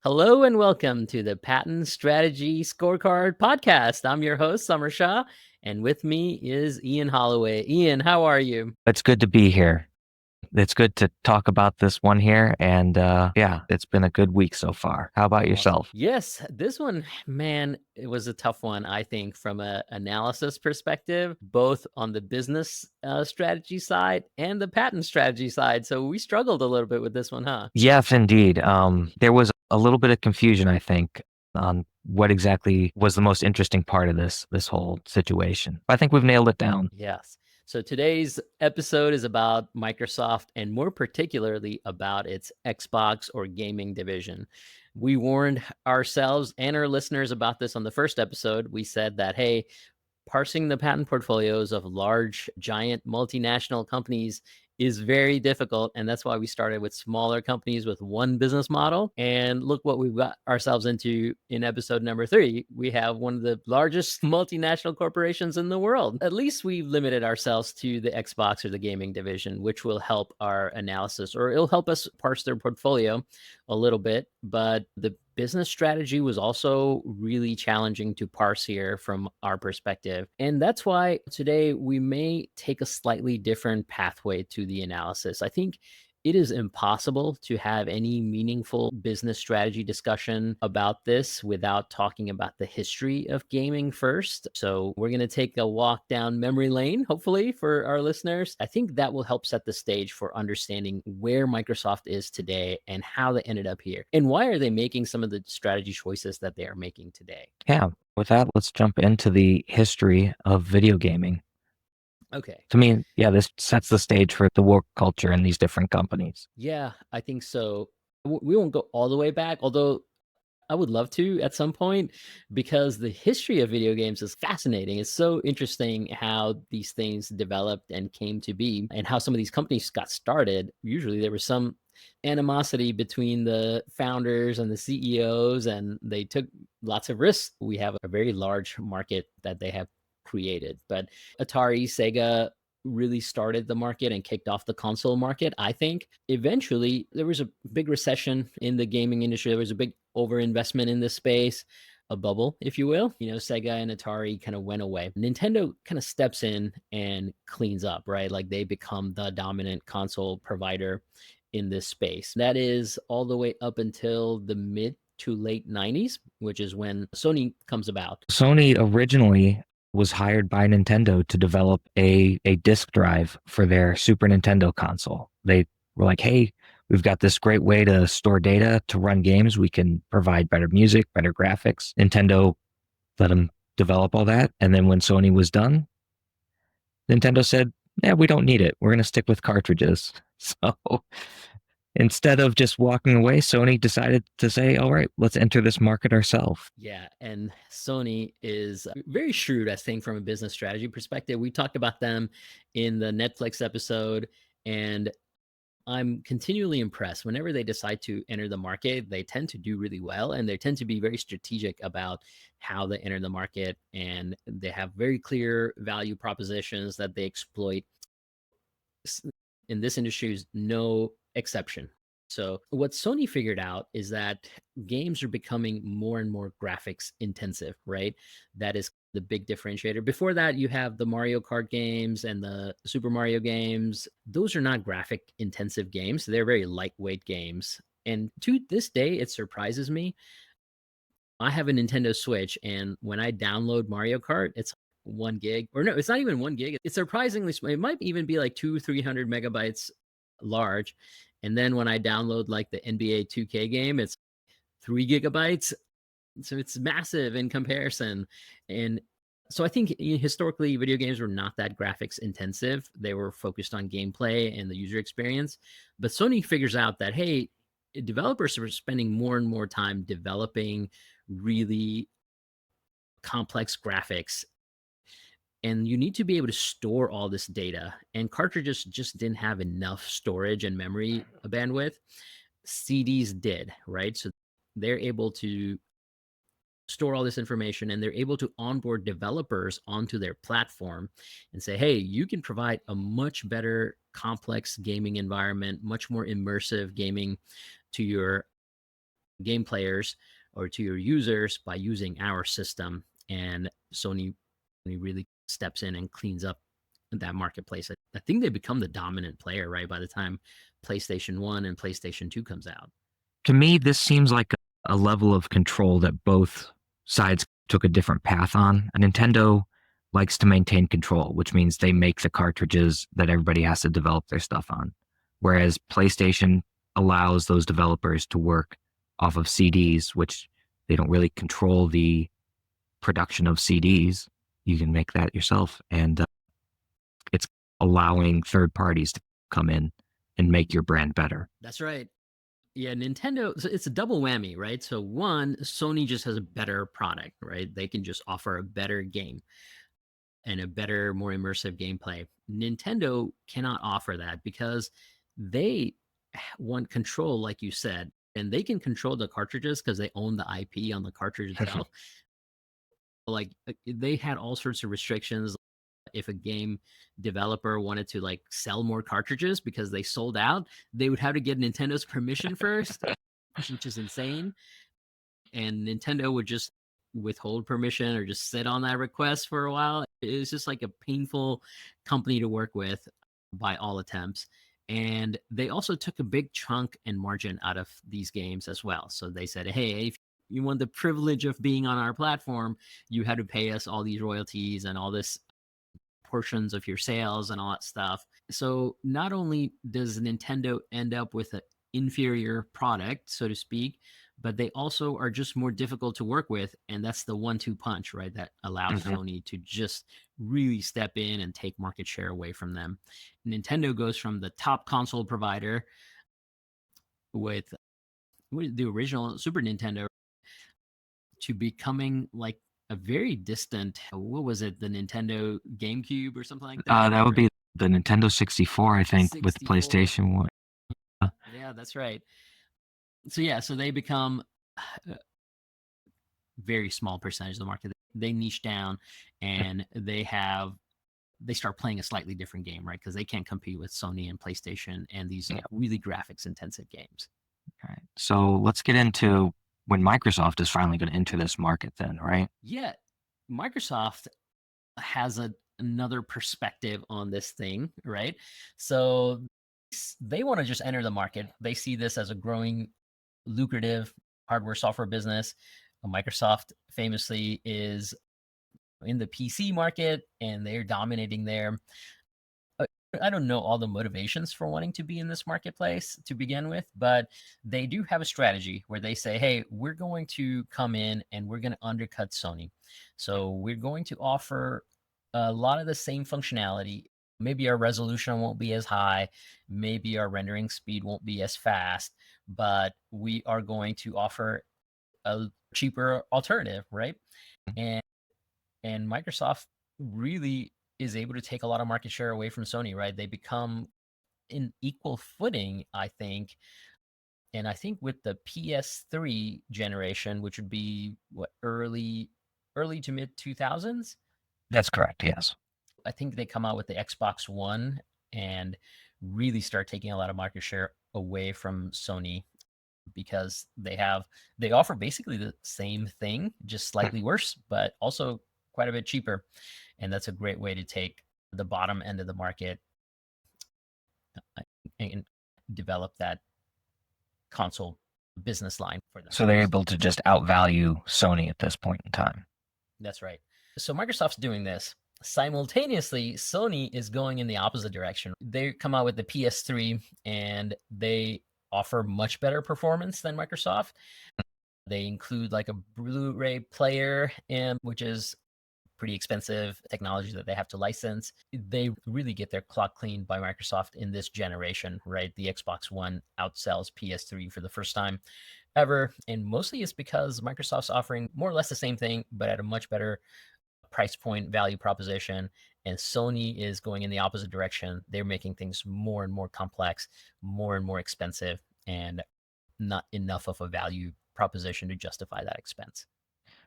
Hello and welcome to the Patent Strategy Scorecard Podcast. I'm your host, Samar Shah, and with me is Ian Holloway. Ian, how are you? It's good to be here. It's good to talk about this one here. And it's been a good week so far. How about Awesome. yourself? Yes, this one, man, it was a tough one, I think, from an analysis perspective, both on the business strategy side and the patent strategy side. So we struggled a little bit with this one, huh? Yes, indeed. There was a little bit of confusion, I think, on what exactly was the most interesting part of this whole situation. I think we've nailed it down. Yes. So today's episode is about Microsoft and more particularly about its Xbox or gaming division. We warned ourselves and our listeners about this on the first episode. We said that, hey, parsing the patent portfolios of large, giant multinational companies is very difficult. And that's why we started with smaller companies with one business model. And look what we've got ourselves into in episode number 3. We have one of the largest multinational corporations in the world. At least we've limited ourselves to the Xbox or the gaming division, which will help our analysis, or it'll help us parse their portfolio a little bit. But the business strategy was also really challenging to parse here from our perspective. And that's why today we may take a slightly different pathway to the analysis. I think it is impossible to have any meaningful business strategy discussion about this without talking about the history of gaming first. So, we're going to take a walk down memory lane, hopefully, for our listeners. I think that will help set the stage for understanding where Microsoft is today and how they ended up here. And why are they making some of the strategy choices that they are making today? Yeah. With that, let's jump into the history of video gaming. Okay. To me, this sets the stage for the work culture in these different companies. Yeah, I think so. We won't go all the way back, although I would love to at some point, because the history of video games is fascinating. It's so interesting how these things developed and came to be and how some of these companies got started. Usually there was some animosity between the founders and the CEOs, and they took lots of risks. We have a very large market that they have created. But Atari, Sega really started the market and kicked off the console market, I think. Eventually, there was a big recession in the gaming industry. There was a big overinvestment in this space, a bubble, if you will. Sega and Atari kind of went away. Nintendo kind of steps in and cleans up, right? Like they become the dominant console provider in this space. That is all the way up until the mid to late 90s, which is when Sony comes about. Sony originally was hired by Nintendo to develop a disk drive for their Super Nintendo console. They were like, hey, we've got this great way to store data to run games. We can provide better music, better graphics. Nintendo let them develop all that. And then when Sony was done, Nintendo said, yeah, we don't need it. We're going to stick with cartridges. So instead of just walking away, Sony decided to say, all right, let's enter this market ourselves. Yeah, and Sony is very shrewd, I think, from a business strategy perspective. We talked about them in the Netflix episode, and I'm continually impressed. Whenever they decide to enter the market, they tend to do really well, and they tend to be very strategic about how they enter the market, and they have very clear value propositions that they exploit. In this industry is no exception. So what Sony figured out is that games are becoming more and more graphics intensive, right? That is the big differentiator. Before that, you have the Mario Kart games and the Super Mario games. Those are not graphic intensive games. They're very lightweight games. And to this day, it surprises me. I have a Nintendo Switch, and when I download Mario Kart, it's 1 gig, or no, it's not even 1 gig. It's surprisingly small. It might even be like 300 megabytes large. And then when I download like the NBA 2K game, it's 3 gigabytes. So it's massive in comparison. And so I think historically video games were not that graphics intensive. They were focused on gameplay and the user experience. But Sony figures out that, hey, developers are spending more and more time developing really complex graphics, and you need to be able to store all this data, and cartridges just didn't have enough storage and memory bandwidth. CDs did, right? So they're able to store all this information, and they're able to onboard developers onto their platform and say, hey, you can provide a much better complex gaming environment, much more immersive gaming to your game players or to your users by using our system. And Sony really steps in and cleans up that marketplace. I think they become the dominant player, right, by the time PlayStation 1 and PlayStation 2 comes out. To me, this seems like a level of control that both sides took a different path on. Nintendo likes to maintain control, which means they make the cartridges that everybody has to develop their stuff on. Whereas PlayStation allows those developers to work off of CDs, which they don't really control the production of CDs. You can make that yourself. And it's allowing third parties to come in and make your brand better. That's right. Yeah, Nintendo, it's a double whammy, right? So one, Sony just has a better product, right? They can just offer a better game and a better, more immersive gameplay. Nintendo cannot offer that because they want control, like you said, and they can control the cartridges because they own the IP on the cartridge itself. Like they had all sorts of restrictions. If a game developer wanted to like sell more cartridges because they sold out, they would have to get Nintendo's permission first, which is insane. And Nintendo would just withhold permission or just sit on that request for a while. It's just like a painful company to work with by all attempts. And they also took a big chunk and margin out of these games as well. So they said, hey, if you want the privilege of being on our platform, you had to pay us all these royalties and all this portions of your sales and all that stuff. So not only does Nintendo end up with an inferior product, so to speak, but they also are just more difficult to work with. And that's the 1-2 punch, right? That allows Sony to just really step in and take market share away from them. Nintendo goes from the top console provider with the original Super Nintendo to becoming like a very distant, what was it, the Nintendo GameCube or something like that? That would be the Nintendo 64, I think, 64. with PlayStation 1. Yeah, that's right. So yeah, so they become a very small percentage of the market. They niche down and they start playing a slightly different game, right? Because they can't compete with Sony and PlayStation and these really graphics intensive games. All right. So let's get into when Microsoft is finally going to enter this market then, right? Yeah. Microsoft has another perspective on this thing, right? So they want to just enter the market. They see this as a growing, lucrative hardware software business. Microsoft famously is in the PC market and they're dominating there. I don't know all the motivations for wanting to be in this marketplace to begin with, but they do have a strategy where they say, hey, we're going to come in and we're going to undercut Sony. So we're going to offer a lot of the same functionality. Maybe our resolution won't be as high. Maybe our rendering speed won't be as fast, but we are going to offer a cheaper alternative, right? And Microsoft really is able to take a lot of market share away from Sony, right? They become in equal footing, I think. And I think with the PS3 generation, which would be what, early to mid 2000s. That's correct. Yes. I think they come out with the Xbox One and really start taking a lot of market share away from Sony because they offer basically the same thing, just slightly worse, but also quite a bit cheaper. And that's a great way to take the bottom end of the market and develop that console business line for them. So they're able to just outvalue Sony at this point in time. That's right. So Microsoft's doing this. Simultaneously, Sony is going in the opposite direction. They come out with the PS3 and they offer much better performance than Microsoft. They include like a Blu-ray player, which is pretty expensive technology that they have to license. They really get their clock cleaned by Microsoft in this generation, right? The Xbox One outsells PS3 for the first time ever. And mostly it's because Microsoft's offering more or less the same thing, but at a much better price point value proposition. And Sony is going in the opposite direction. They're making things more and more complex, more and more expensive, and not enough of a value proposition to justify that expense.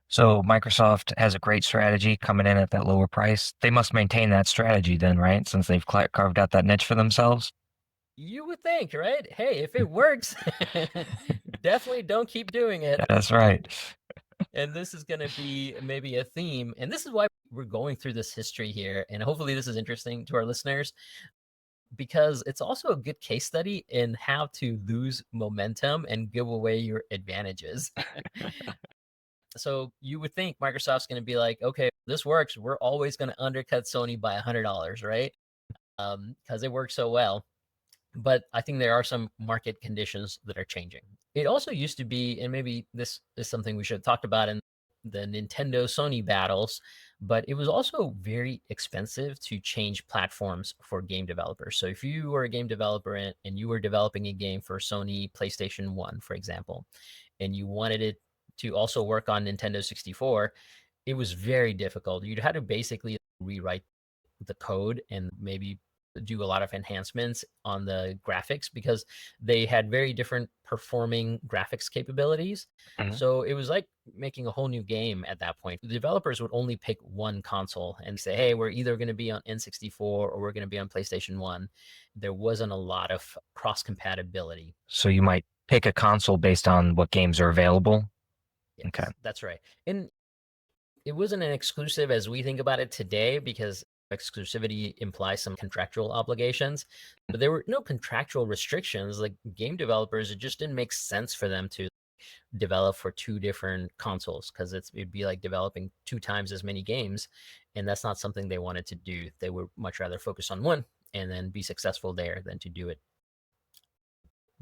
So Microsoft has a great strategy coming in at that lower price. They must maintain that strategy then, right? Since they've carved out that niche for themselves. You would think, right? Hey, if it works, definitely don't keep doing it. That's right. And this is going to be maybe a theme. And this is why we're going through this history here. And hopefully, this is interesting to our listeners because it's also a good case study in how to lose momentum and give away your advantages. So you would think Microsoft's going to be like, okay, this works. We're always going to undercut Sony by $100, right? Because it works so well. But I think there are some market conditions that are changing. It also used to be, and maybe this is something we should have talked about in the Nintendo Sony battles, but it was also very expensive to change platforms for game developers. So if you were a game developer and you were developing a game for Sony PlayStation 1, for example, and you wanted it to also work on Nintendo 64, it was very difficult. You'd have to basically rewrite the code and maybe do a lot of enhancements on the graphics because they had very different performing graphics capabilities. Mhm. So it was like making a whole new game at that point. The developers would only pick one console and say, hey, we're either going to be on N64 or we're going to be on PlayStation 1. There wasn't a lot of cross compatibility. So you might pick a console based on what games are available. Okay. Yes, that's right. And it wasn't an exclusive as we think about it today because exclusivity implies some contractual obligations, but there were no contractual restrictions. Like game developers, it just didn't make sense for them to develop for two different consoles because it'd be like developing 2 times as many games, and that's not something they wanted to do. They would much rather focus on one and then be successful there than to do it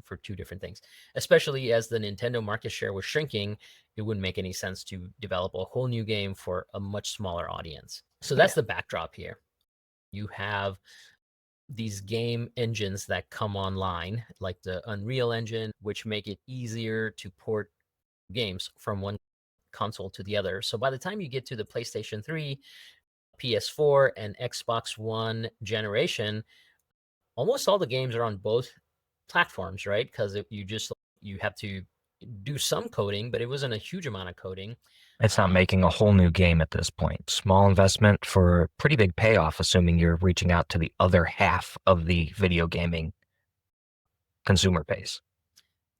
for two different things. Especially as the Nintendo market share was shrinking, it wouldn't make any sense to develop a whole new game for a much smaller audience. So that's the backdrop here. You have these game engines that come online, like the Unreal Engine, which make it easier to port games from one console to the other. So by the time you get to the PlayStation 3, PS4, and Xbox One generation, almost all the games are on both platforms, right? Because you have to do some coding, but it wasn't a huge amount of coding. It's not making a whole new game at this point. Small investment for pretty big payoff, assuming you're reaching out to the other half of the video gaming consumer base.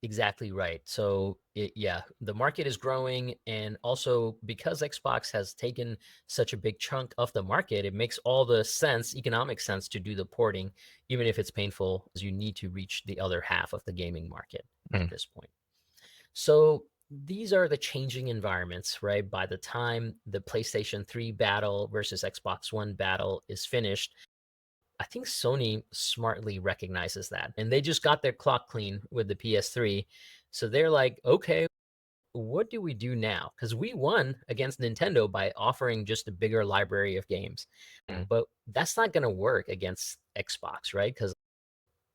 Exactly right. So yeah, the market is growing, and also because Xbox has taken such a big chunk of the market, it makes all the sense, economic sense, to do the porting, even if it's painful, as you need to reach the other half of the gaming market at this point. So these are the changing environments, right? By the time the PlayStation 3 battle versus Xbox One battle is finished, I think Sony smartly recognizes that. And they just got their clock clean with the PS3. So they're like, okay, what do we do now? Because we won against Nintendo by offering just a bigger library of games. But that's not going to work against Xbox, right? Because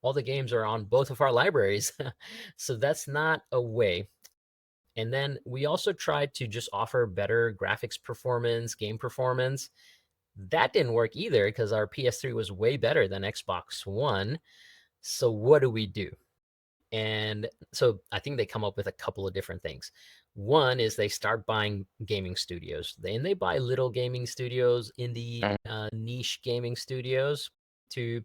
all the games are on both of our libraries. So that's not a way. And then we also tried to just offer better graphics performance, game performance. That didn't work either because our PS3 was way better than Xbox One. So what do we do? And so I think they come up with a couple of different things. One is they start buying gaming studios. They buy little gaming studios, indie niche gaming studios to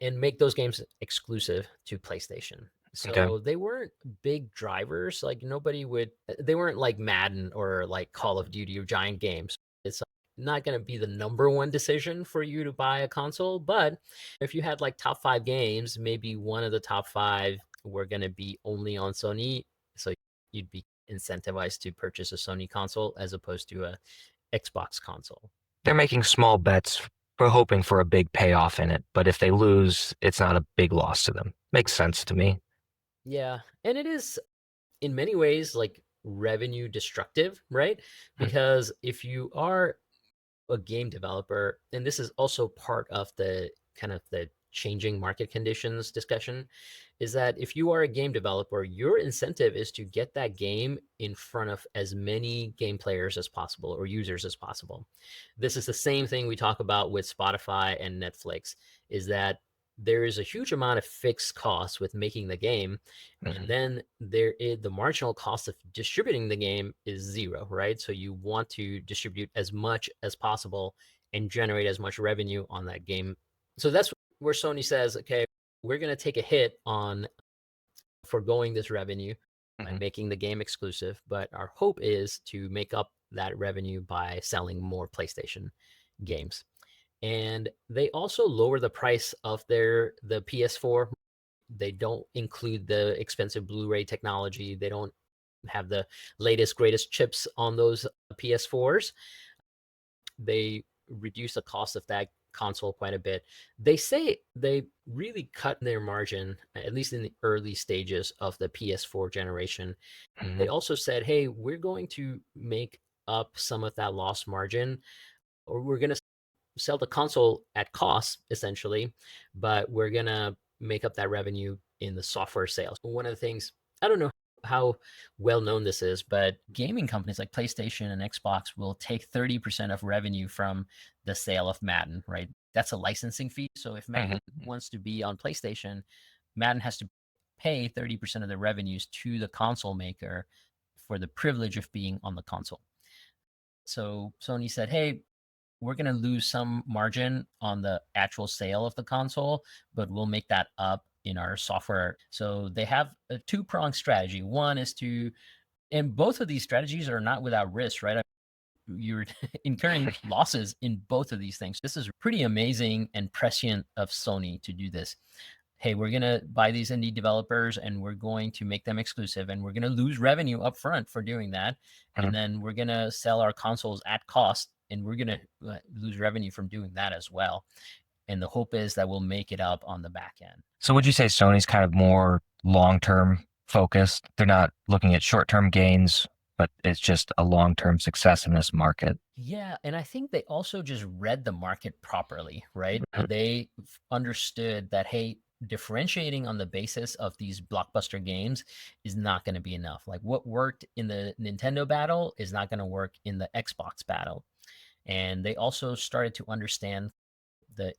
and make those games exclusive to PlayStation. Okay. So they weren't big drivers. Like they weren't like Madden or like Call of Duty or giant games. It's not going to be the number one decision for you to buy a console. But if you had like top 5 games, maybe one of the top 5 were going to be only on Sony. So you'd be incentivized to purchase a Sony console as opposed to a Xbox console. They're making small bets for hoping for a big payoff in it, but if they lose, it's not a big loss to them. Makes sense to me. Yeah. And it is in many ways like revenue destructive, right? Because if you are a game developer, and this is also part of the kind of the changing market conditions discussion, is that if you are a game developer, your incentive is to get that game in front of as many game players as possible or users as possible. This is the same thing we talk about with Spotify and Netflix, is that there is a huge amount of fixed costs with making the game, and then the marginal cost of distributing the game is zero, right? So you want to distribute as much as possible and generate as much revenue on that game. So that's where Sony says, okay, we're going to take a hit on foregoing this revenue by making the game exclusive, but our hope is to make up that revenue by selling more PlayStation games. And they also lower the price of the PS4. They don't include the expensive Blu-ray technology. They don't have the latest, greatest chips on those PS4s. They reduce the cost of that console quite a bit. They say they really cut their margin, at least in the early stages of the PS4 generation. They also said, hey, we're going to make up some of that lost margin, or we're going to sell the console at cost, essentially, but we're going to make up that revenue in the software sales. One of the things, I don't know how well known this is, but gaming companies like PlayStation and Xbox will take 30% of revenue from the sale of Madden, right? That's a licensing fee. So if Madden wants to be on PlayStation, Madden has to pay 30% of the revenues to the console maker for the privilege of being on the console. So Sony said, hey, we're going to lose some margin on the actual sale of the console, but we'll make that up in our software. So they have a two-pronged strategy. One is and both of these strategies are not without risk, right? You're incurring losses in both of these things. This is pretty amazing and prescient of Sony to do this. Hey, we're going to buy these indie developers and we're going to make them exclusive, and we're going to lose revenue up front for doing that. And then we're going to sell our consoles at cost, and we're going to lose revenue from doing that as well. And the hope is that we'll make it up on the back end. So would you say Sony's kind of more long-term focused? They're not looking at short-term gains, but it's just a long-term success in this market. Yeah, and I think they also just read the market properly, right? They understood that, hey, differentiating on the basis of these blockbuster games is not going to be enough. Like what worked in the Nintendo battle is not going to work in the Xbox battle. And they also started to understand the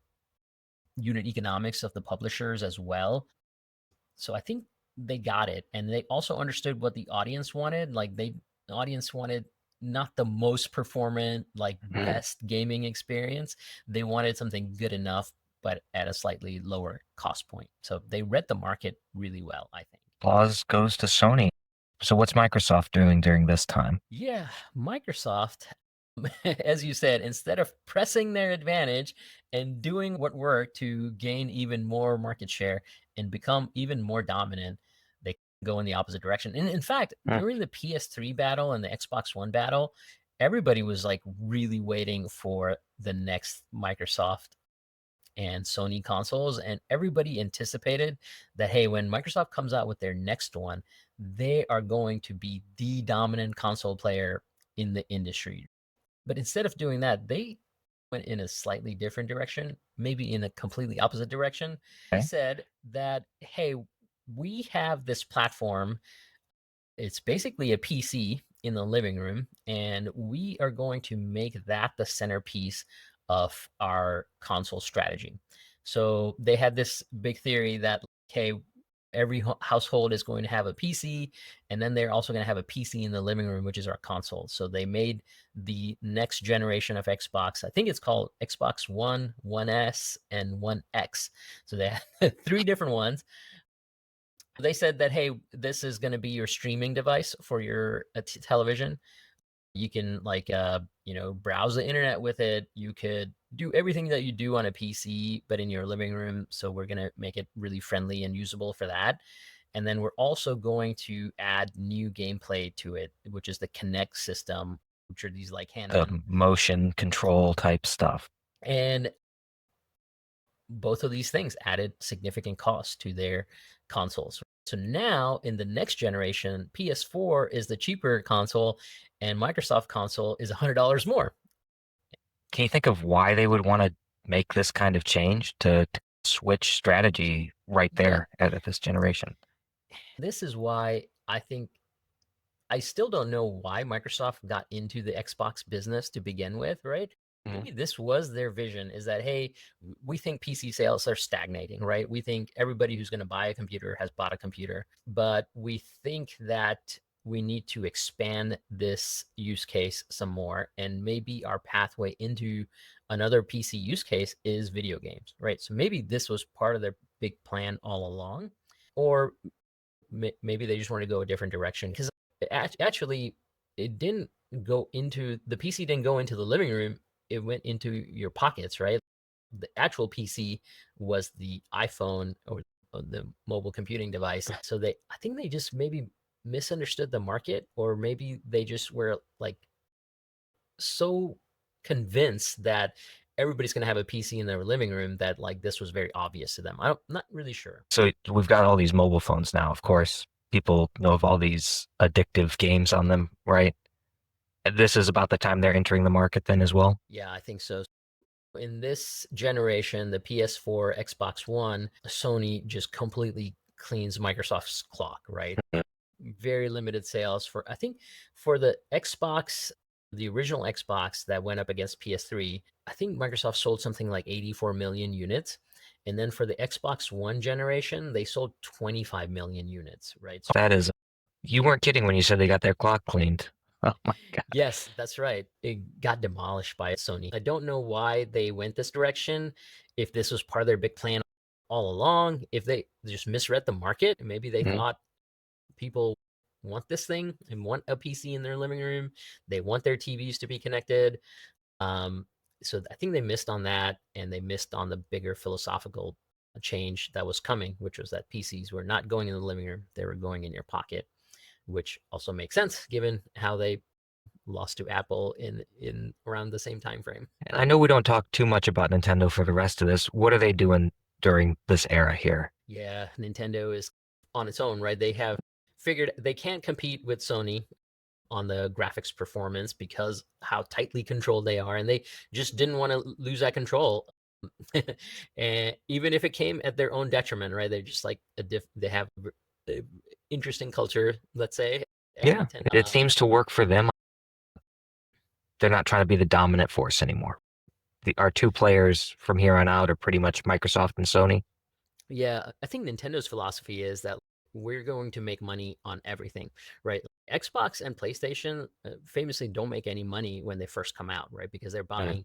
unit economics of the publishers as well. So I think they got it. And they also understood what the audience wanted. Like the audience wanted not the most performant, like best gaming experience. They wanted something good enough, but at a slightly lower cost point. So they read the market really well, I think. Applause goes to Sony. So what's Microsoft doing during this time? Yeah, Microsoft, as you said, instead of pressing their advantage and doing what worked to gain even more market share and become even more dominant, they go in the opposite direction. And in fact, during the PS3 battle and the Xbox One battle, everybody was like really waiting for the next Microsoft and Sony consoles, and everybody anticipated that, hey, when Microsoft comes out with their next one, they are going to be the dominant console player in the industry. But instead of doing that, they went in a slightly different direction, maybe in a completely opposite direction. They said that, hey, we have this platform. It's basically a PC in the living room, and we are going to make that the centerpiece of our console strategy. So they had this big theory that, okay, every household is going to have a PC, and then they're also going to have a PC in the living room, which is our console. So they made the next generation of Xbox. I think it's called Xbox One, One S, and One X. So they have three different ones. They said that, hey, this is going to be your streaming device for your television. You can browse the internet with it. You could do everything that you do on a PC, but in your living room. So we're going to make it really friendly and usable for that. And then we're also going to add new gameplay to it, which is the Kinect system, which are these like The motion control type stuff. And both of these things added significant costs to their consoles. So now in the next generation, PS4 is the cheaper console and Microsoft console is $100 more. Can you think of why they would want to make this kind of change to switch strategy right there at this generation? This is why I think I still don't know why Microsoft got into the Xbox business to begin with, right? Maybe this was their vision, is that, hey, we think PC sales are stagnating, right? We think everybody who's going to buy a computer has bought a computer, but we think that we need to expand this use case some more, and maybe our pathway into another PC use case is video games, right? So maybe this was part of their big plan all along, or maybe they just want to go a different direction, because actually it didn't go into the PC, didn't go into the living room, it went into your pockets, right? The actual PC was the iPhone, or the mobile computing device. So I think they just maybe misunderstood the market, or maybe they just were like so convinced that everybody's going to have a PC in their living room that like this was very obvious to them. I'm not really sure. So we've got all these mobile phones now. Of course, people know of all these addictive games on them, right? This is about the time they're entering the market then as well. Yeah, I think so. In this generation, the PS4, Xbox One, Sony just completely cleans Microsoft's clock, right? Very limited sales for, I think, for the Xbox, the original Xbox that went up against PS3, I think Microsoft sold something like 84 million units. And then for the Xbox One generation, they sold 25 million units, right? So, That is, you weren't kidding when you said they got their clock cleaned. Oh my God. yes, that's right. It got demolished by Sony. I don't know why they went this direction, if this was part of their big plan all along, if they just misread the market. Maybe they thought people want this thing and want a PC in their living room. They want their TVs to be connected. So I think they missed on that, and they missed on the bigger philosophical change that was coming, which was that PCs were not going in the living room; they were going in your pocket, which also makes sense given how they lost to Apple in around the same time frame. And I know we don't talk too much about Nintendo for the rest of this. What are they doing during this era here? Yeah, Nintendo is on its own, right? They have figured they can't compete with Sony on the graphics performance because how tightly controlled they are, and they just didn't want to lose that control. And even if it came at their own detriment, right? They're just like they have a interesting culture, let's say, at Yeah, Nintendo. it seems to work for them. They're not trying to be the dominant force anymore. Our two players from here on out are pretty much Microsoft and Sony. Yeah, I think Nintendo's philosophy is that we're going to make money on everything, right? Xbox and PlayStation famously don't make any money when they first come out, right? Because they're buying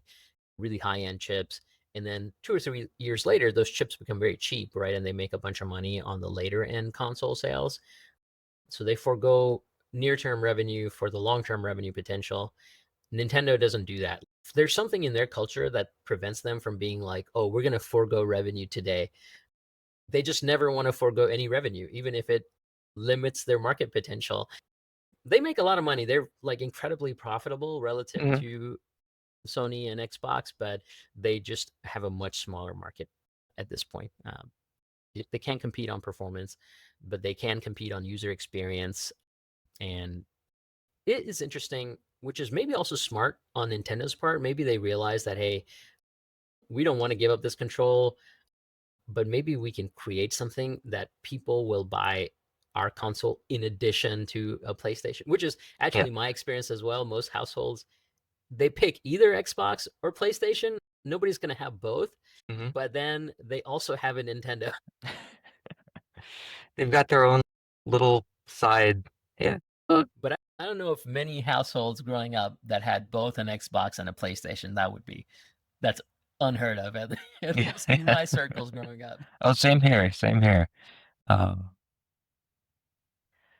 really high-end chips, and then 2 or 3 years later, those chips become very cheap, right? And they make a bunch of money on the later end console sales. So they forego near-term revenue for the long-term revenue potential. Nintendo doesn't do that. There's something in their culture that prevents them from being like, oh, we're going to forego revenue today. They just never want to forego any revenue, even if it limits their market potential. They make a lot of money. They're like incredibly profitable relative to Sony and Xbox, but they just have a much smaller market at this point. They can't compete on performance, but they can compete on user experience. And it is interesting, which is maybe also smart on Nintendo's part. Maybe they realize that, hey, we don't want to give up this control, but maybe we can create something that people will buy our console in addition to a PlayStation, which is actually my experience as well. Most households, they pick either Xbox or PlayStation. Nobody's going to have both, but then they also have a Nintendo. They've got their own little side. Yeah. But I don't know if many households growing up that had both an Xbox and a PlayStation. That's unheard of, at least in my circles growing up. Oh, same here. Same here.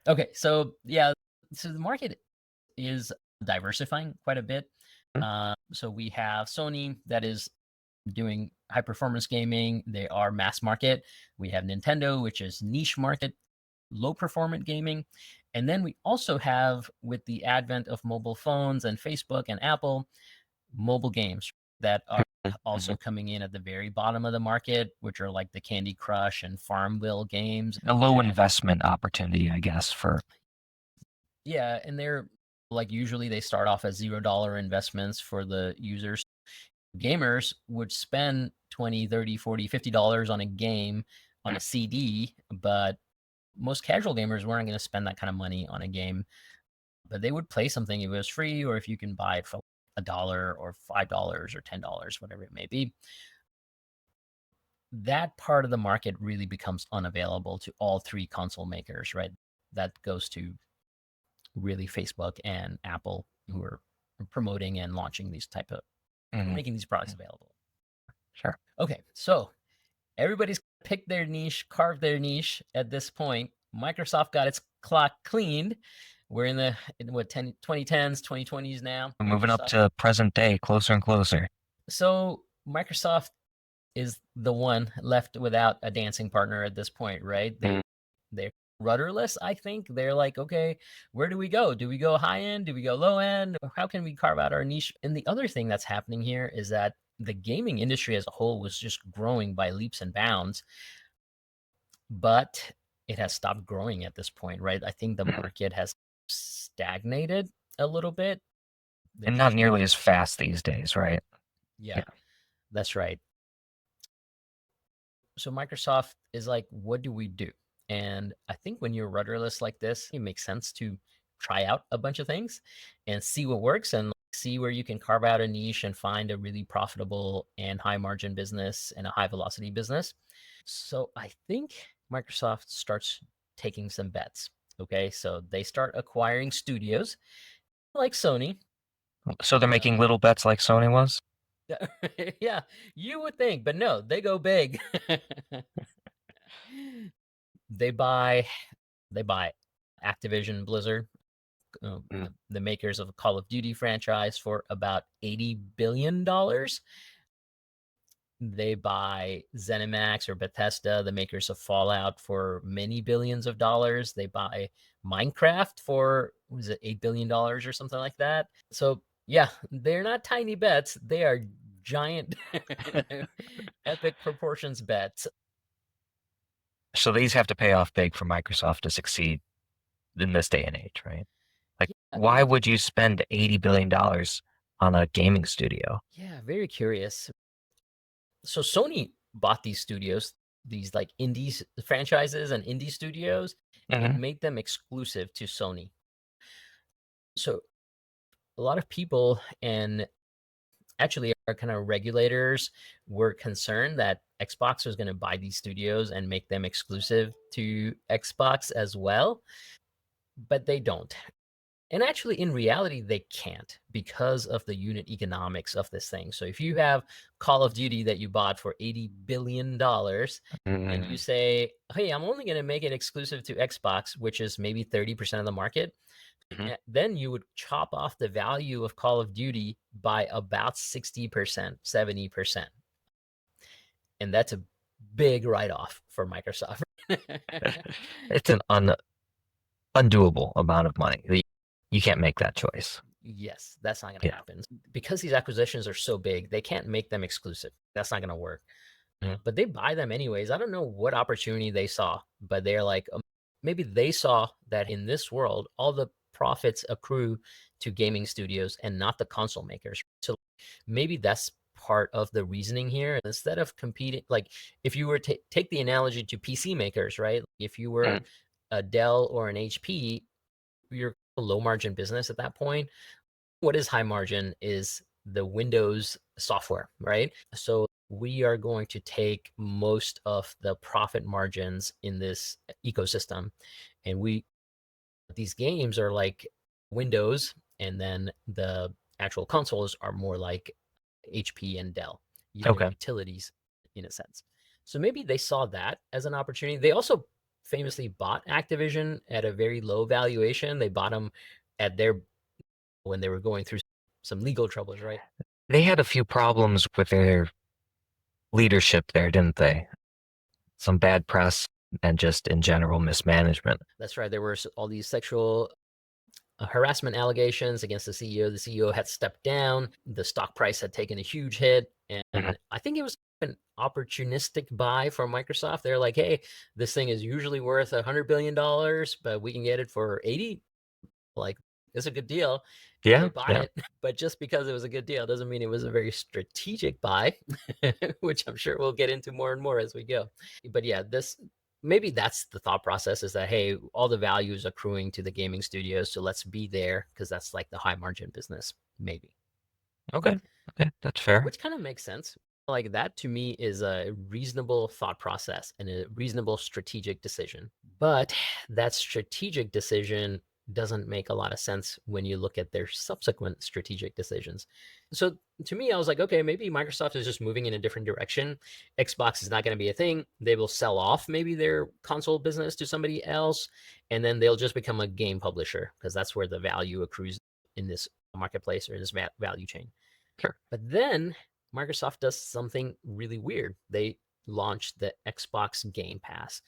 Okay, so yeah, so the market is diversifying quite a bit. So we have Sony that is doing high performance gaming. They are mass market. We have Nintendo, which is niche market, low performant gaming. And then we also have, with the advent of mobile phones and Facebook and Apple, mobile games that are also coming in at the very bottom of the market, which are like the Candy Crush and Farmville games. A low investment opportunity, I guess, for. Yeah, and they're like, usually they start off as $0 investments for the users. Gamers would spend 20, 30, 40, $50 on a game, on a CD, but most casual gamers weren't going to spend that kind of money on a game. But they would play something if it was free, or if you can buy it for $1 or $5 or $10, whatever it may be. That part of the market really becomes unavailable to all three console makers, right? That goes to really Facebook and Apple who are promoting and launching these type of making these products available. Sure. Okay, so everybody's picked their niche, carved their niche at this point. Microsoft got its clock cleaned. We're in the 2010s, 2020s now. We're moving up to present day, closer and closer. So Microsoft is the one left without a dancing partner at this point, right? They're rudderless, I think. They're like, okay, where do we go? Do we go high end? Do we go low end? How can we carve out our niche? And the other thing that's happening here is that the gaming industry as a whole was just growing by leaps and bounds, but it has stopped growing at this point, right? I think the market has stagnated a little bit. And not nearly as fast these days, right? Yeah, that's right. So Microsoft is like, what do we do? And I think when you're rudderless like this, it makes sense to try out a bunch of things and see what works and see where you can carve out a niche and find a really profitable and high margin business and a high velocity business. So I think Microsoft starts taking some bets. Okay, so they start acquiring studios like Sony. So they're making little bets like Sony was? Yeah, you would think, but no, they go big. They buy Activision Blizzard, the makers of the Call of Duty franchise, for about $80 billion. They buy ZeniMax or Bethesda, the makers of Fallout, for many billions of dollars. They buy Minecraft for, was it $8 billion or something like that? So yeah, they're not tiny bets. They are giant epic proportions bets. So these have to pay off big for Microsoft to succeed in this day and age, right? Like, why would you spend $80 billion on a gaming studio? Yeah, very curious. So Sony bought these studios, these like indie franchises and indie studios, and made them exclusive to Sony. So a lot of people and actually our kind of regulators were concerned that Xbox was going to buy these studios and make them exclusive to Xbox as well, but they don't. And actually, in reality, they can't because of the unit economics of this thing. So if you have Call of Duty that you bought for $80 billion and you say, hey, I'm only going to make it exclusive to Xbox, which is maybe 30% of the market, then you would chop off the value of Call of Duty by about 60%, 70%. And that's a big write-off for Microsoft. It's an undoable amount of money. You can't make that choice. Yes, that's not going to happen. Because these acquisitions are so big, they can't make them exclusive. That's not going to work. But they buy them anyways. I don't know what opportunity they saw, but they're like, maybe they saw that in this world, all the profits accrue to gaming studios and not the console makers. So maybe that's part of the reasoning here. Instead of competing, like if you were to take the analogy to PC makers, right? If you were a Dell or an HP, you're a low margin business at that point. What is high margin is the Windows software, right? So we are going to take most of the profit margins in this ecosystem, and these games are like Windows, and then the actual consoles are more like HP and Dell, utilities in a sense. So maybe they saw that as an opportunity. They also famously bought Activision at a very low valuation. They bought them at when they were going through some legal troubles, right? They had a few problems with their leadership there, didn't they? Some bad press and just in general mismanagement. That's right. There were all these sexual harassment allegations against the CEO. The CEO had stepped down. The stock price had taken a huge hit. And I think it was an opportunistic buy for Microsoft. They're like, hey, this thing is usually worth $100 billion, but we can get it for 80. Like, it's a good deal. Yeah. They bought it, but just because it was a good deal doesn't mean it was a very strategic buy, which I'm sure we'll get into more and more as we go. But yeah, maybe that's the thought process, is that, hey, all the value is accruing to the gaming studios, so let's be there because that's like the high margin business, maybe. Okay, that's fair. Which kind of makes sense. Like that to me is a reasonable thought process and a reasonable strategic decision. But that strategic decision doesn't make a lot of sense when you look at their subsequent strategic decisions. So to me, I was like, okay, maybe Microsoft is just moving in a different direction. Xbox is not going to be a thing. They will sell off maybe their console business to somebody else, and then they'll just become a game publisher because that's where the value accrues in this marketplace or in this value chain. Sure. But then Microsoft does something really weird. They launched the Xbox Game Pass.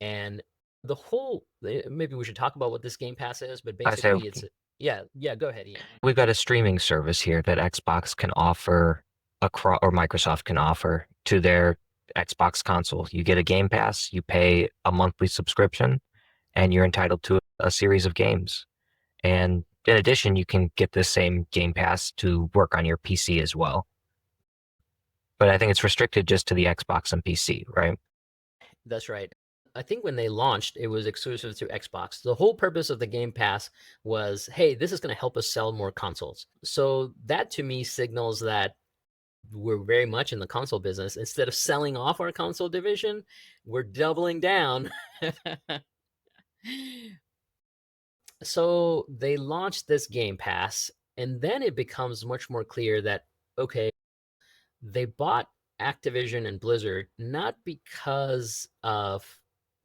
And the whole, maybe we should talk about what this Game Pass is, but I say basically yeah, go ahead, Ian. we've got a streaming service here that Xbox can offer or Microsoft can offer to their Xbox console. You get a Game Pass, you pay a monthly subscription, and you're entitled to a series of games. And in addition, you can get the same Game Pass to work on your PC as well. But I think it's restricted just to the Xbox and PC, right? That's right. I think when they launched, it was exclusive to Xbox. The whole purpose of the Game Pass was, hey, this is going to help us sell more consoles. So that to me signals that we're very much in the console business. Instead of selling off our console division, we're doubling down. So they launched this Game Pass, and then it becomes much more clear that, okay, they bought Activision and Blizzard not because of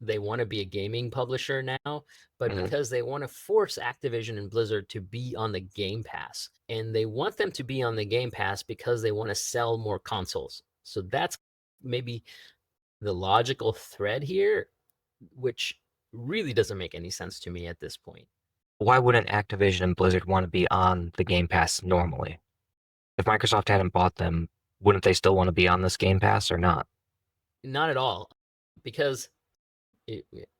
they want to be a gaming publisher now, but because they want to force Activision and Blizzard to be on the Game Pass. And they want them to be on the Game Pass because they want to sell more consoles. So that's maybe the logical thread here, which really doesn't make any sense to me at this point. Why wouldn't Activision and Blizzard want to be on the Game Pass normally? If Microsoft hadn't bought them, wouldn't they still want to be on this Game Pass or not? Not at all, because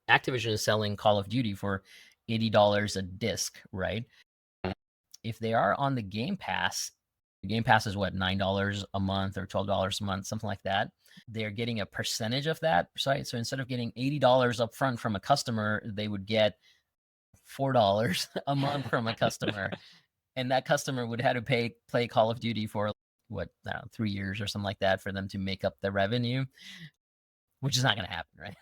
Activision is selling Call of Duty for $80 a disc, right? If they are on the Game Pass is what, $9 a month or $12 a month, something like that. They're getting a percentage of that, right? So instead of getting $80 up front from a customer, they would get $4 a month from a customer. And that customer would have to play Call of Duty for what, 3 years or something like that for them to make up the revenue, which is not going to happen, right?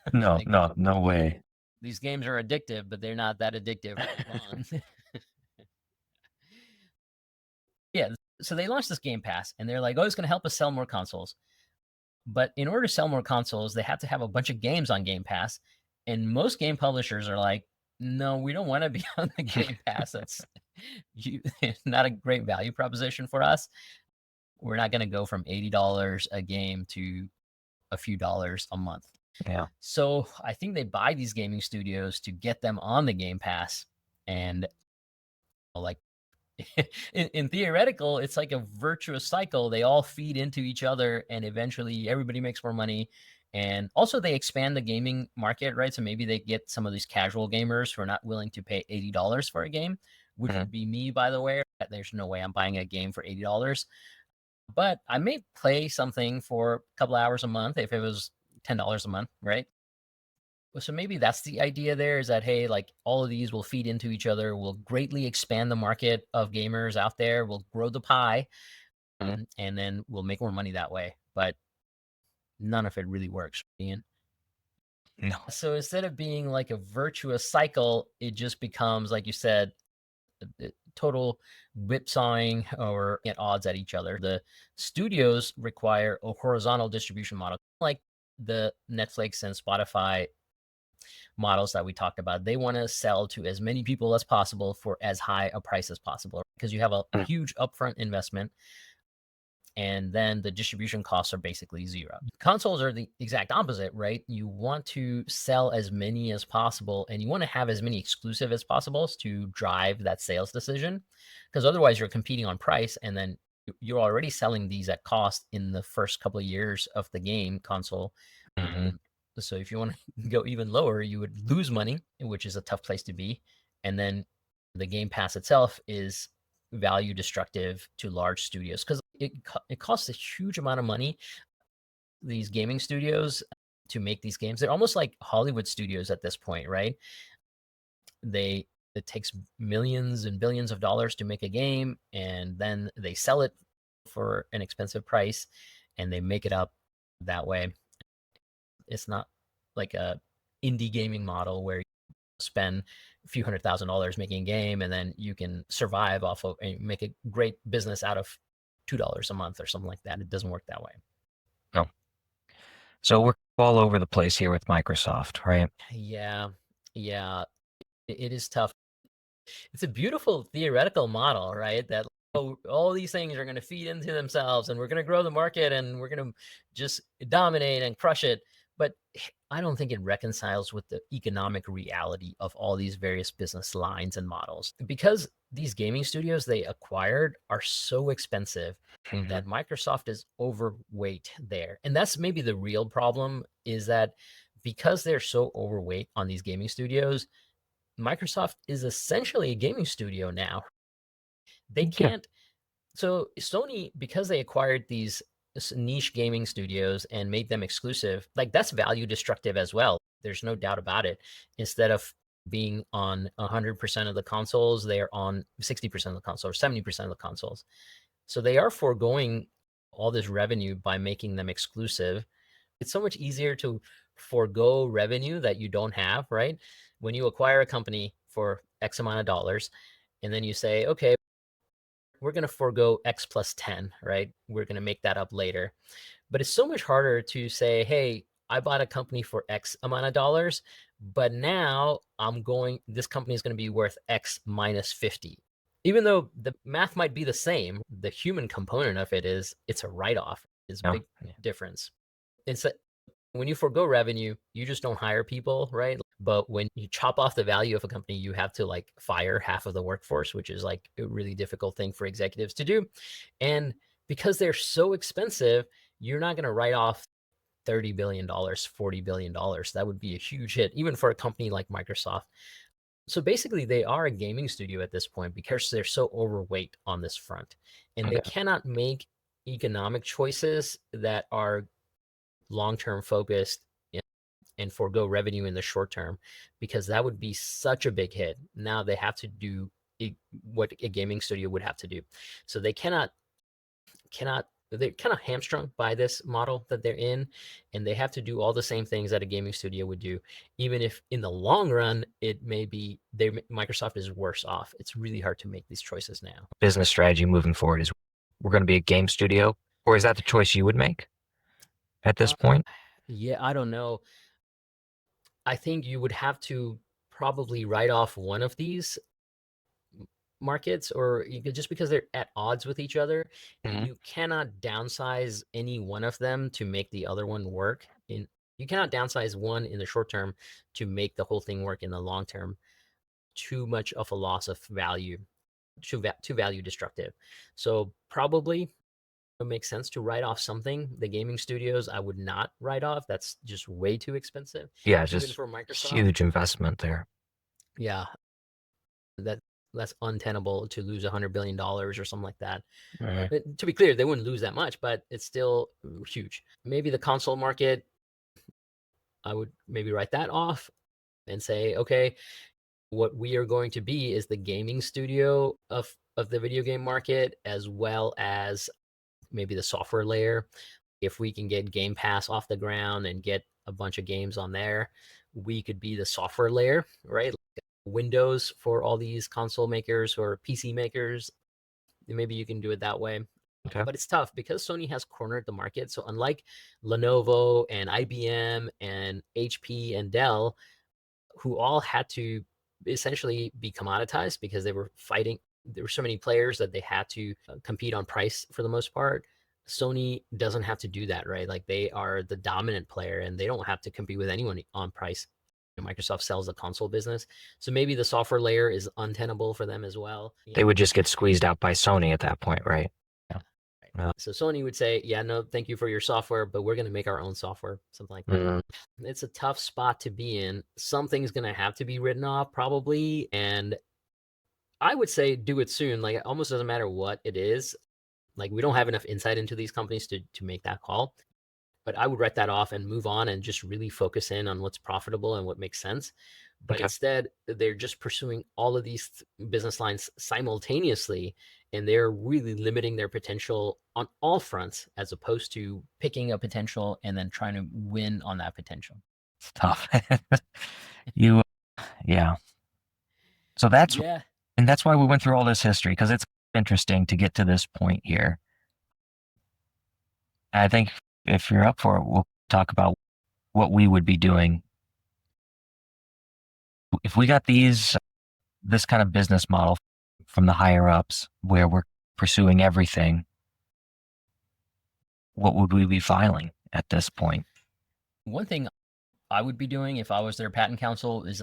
No way. These games are addictive, but they're not that addictive. Yeah, so they launched this Game Pass, and they're like, oh, it's going to help us sell more consoles. But in order to sell more consoles, they have to have a bunch of games on Game Pass. And most game publishers are like, no, we don't want to be on the Game Pass. That's not a great value proposition for us. We're not going to go from $80 a game to a few dollars a month. Yeah. So I think they buy these gaming studios to get them on the Game Pass. And like in theoretical, it's like a virtuous cycle. They all feed into each other, and eventually everybody makes more money. And also they expand the gaming market, right? So maybe they get some of these casual gamers who are not willing to pay $80 for a game, which would be me, by the way. There's no way I'm buying a game for $80. But I may play something for a couple hours a month if it was $10 a month, right? So maybe that's the idea there, is that, hey, like all of these will feed into each other, will greatly expand the market of gamers out there, will grow the pie, and then we'll make more money that way. But none of it really works, Ian. No. So instead of being like a virtuous cycle, it just becomes, like you said, total whipsawing or at odds at each other. The studios require a horizontal distribution model, like the Netflix and Spotify models that we talked about. They want to sell to as many people as possible for as high a price as possible, because you have a huge upfront investment, and then the distribution costs are basically zero. Consoles are the exact opposite, right? You want to sell as many as possible, and you want to have as many exclusive as possible to drive that sales decision, because otherwise you're competing on price, and then you're already selling these at cost in the first couple of years of the game console. So if you want to go even lower, you would lose money, which is a tough place to be. And then the Game Pass itself is value destructive to large studios, because it costs a huge amount of money, these gaming studios, to make these games. They're almost like Hollywood studios at this point, right? It takes millions and billions of dollars to make a game, and then they sell it for an expensive price, and they make it up that way. It's not like a indie gaming model where you spend few $100,000 making a game, and then you can survive off of and make a great business out of $2 a month or something like that. It doesn't work that way. No. So we're all over the place here with Microsoft, right? Yeah, yeah, it is tough. It's a beautiful theoretical model, right? That all these things are going to feed into themselves, and we're going to grow the market, and we're going to just dominate and crush it. But I don't think it reconciles with the economic reality of all these various business lines and models, because these gaming studios they acquired are so expensive that Microsoft is overweight there. And that's maybe the real problem, is that because they're so overweight on these gaming studios, Microsoft is essentially a gaming studio now. They Yeah. can't. So Sony, because they acquired these niche gaming studios and made them exclusive, like that's value destructive as well. There's no doubt about it. Instead of being on 100% of the consoles, they're on 60% of the consoles or 70% of the consoles. So they are foregoing all this revenue by making them exclusive. It's so much easier to forego revenue that you don't have, right? When you acquire a company for X amount of dollars, and then you say, okay, we're going to forego X plus 10, right? We're going to make that up later. But it's so much harder to say, hey, I bought a company for X amount of dollars, but now this company is going to be worth X minus 50. Even though the math might be the same, the human component of it is it's a write-off. Is a No. big difference. It's when you forego revenue, you just don't hire people, right? But when you chop off the value of a company, you have to like fire half of the workforce, which is like a really difficult thing for executives to do. And because they're so expensive, you're not going to write off $30 billion, $40 billion. That would be a huge hit, even for a company like Microsoft. So basically, they are a gaming studio at this point because they're so overweight on this front. And they Okay. cannot make economic choices that are long-term focused and forego revenue in the short term, because that would be such a big hit. Now they have to do what a gaming studio would have to do. So they cannot they're kind of hamstrung by this model that they're in, and they have to do all the same things that a gaming studio would do, even if in the long run it may be Microsoft is worse off. It's really hard to make these choices now. Business strategy moving forward is we're going to be a game studio, or is that the choice you would make at this Uh, point? yeah, I don't know. I think you would have to probably write off one of these markets, or you could, just because they're at odds with each other, Mhm. you cannot downsize any one of them to make the other one work. You cannot downsize one in the short term to make the whole thing work in the long term. Too much of a loss of value, too value destructive. So probably it makes sense to write off something. The gaming studios, I would not write off. That's just way too expensive, Yeah, it's even just for Microsoft. huge investment there. Yeah, that that's untenable to lose $100 billion or something like that. Mhm. To be clear, they wouldn't lose that much, but it's still huge. Maybe the console market, I would maybe write that off and say, okay, what we are going to be is the gaming studio of the video game market, as well as maybe the software layer. If we can get Game Pass off the ground and get a bunch of games on there, we could be the software layer, right? Like Windows for all these console makers or PC makers. Maybe you can do it that way. Okay. But it's tough because Sony has cornered the market. So unlike Lenovo and IBM and HP and Dell, who all had to essentially be commoditized because they were fighting, there were so many players that they had to compete on price for the most part. Sony doesn't have to do that, right? Like they are the dominant player and they don't have to compete with anyone on price. Microsoft sells the console business. So maybe the software layer is untenable for them as well. They would just get squeezed out by Sony at that point, right? Yeah. Right. So Sony would say, yeah, no, thank you for your software, but we're going to make our own software, something like that. Mhm. It's a tough spot to be in. Something's going to have to be written off probably. And I would say do it soon. Like it almost doesn't matter what it is. Like we don't have enough insight into these companies to make that call. But I would write that off and move on and just really focus in on what's profitable and what makes sense. But Okay. instead, they're just pursuing all of these business lines simultaneously, and they're really limiting their potential on all fronts, as opposed to picking a potential and then trying to win on that potential. It's tough. You, yeah. So that's Yeah. and that's why we went through all this history, because it's interesting to get to this point here. And I think if you're up for it, we'll talk about what we would be doing if we got this kind of business model from the higher ups where we're pursuing everything. What would we be filing at this point? One thing I would be doing if I was their patent counsel is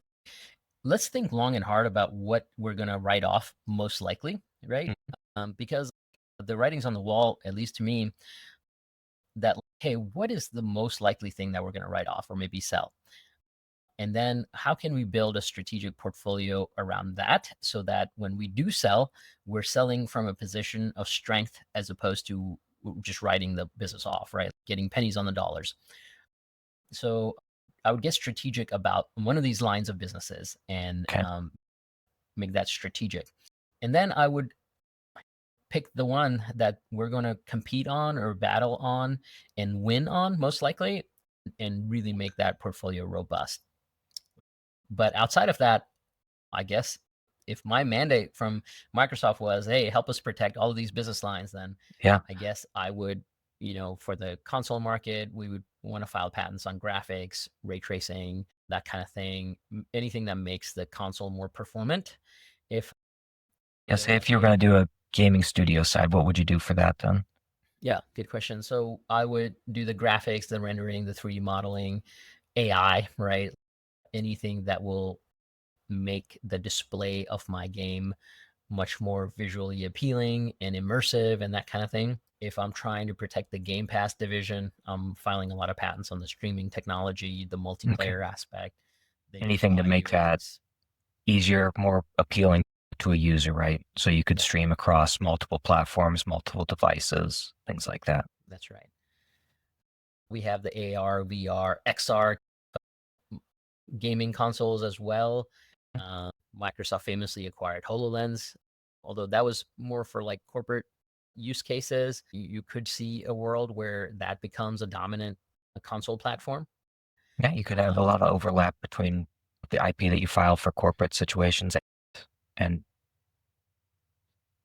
let's think long and hard about what we're going to write off most likely, right? Because the writing's on the wall, at least to me, that, hey, what is the most likely thing that we're going to write off or maybe sell? And then how can we build a strategic portfolio around that so that when we do sell, we're selling from a position of strength as opposed to just writing the business off, right? Getting pennies on the dollars. So I would get strategic about one of these lines of businesses and Okay. make that strategic. And then I would pick the one that we're going to compete on or battle on and win on, most likely, and really make that portfolio robust. But outside of that, I guess if my mandate from Microsoft was, hey, help us protect all of these business lines, then Yeah. I guess I would, for the console market, we would want to file patents on graphics, ray tracing, that kind of thing, anything that makes the console more performant. If Yeah. Say if you were going to do a gaming studio side, what would you do for that then? Yeah, good question. So I would do the graphics, the rendering, the 3D modeling, AI, right? Anything that will make the display of my game much more visually appealing and immersive and that kind of thing. If I'm trying to protect the Game Pass division, I'm filing a lot of patents on the streaming technology, the Okay. multiplayer aspect, the Anything to UI make that UX. easier, more appealing to a user, right? So you could That, stream across multiple platforms, multiple devices, things like that. that's right. We have the AR, VR, XR gaming consoles as well. Microsoft famously acquired HoloLens, although that was more for like corporate use cases. You could see a world where that becomes a dominant console platform. Yeah, you could have a lot of overlap between the IP that you file for corporate situations and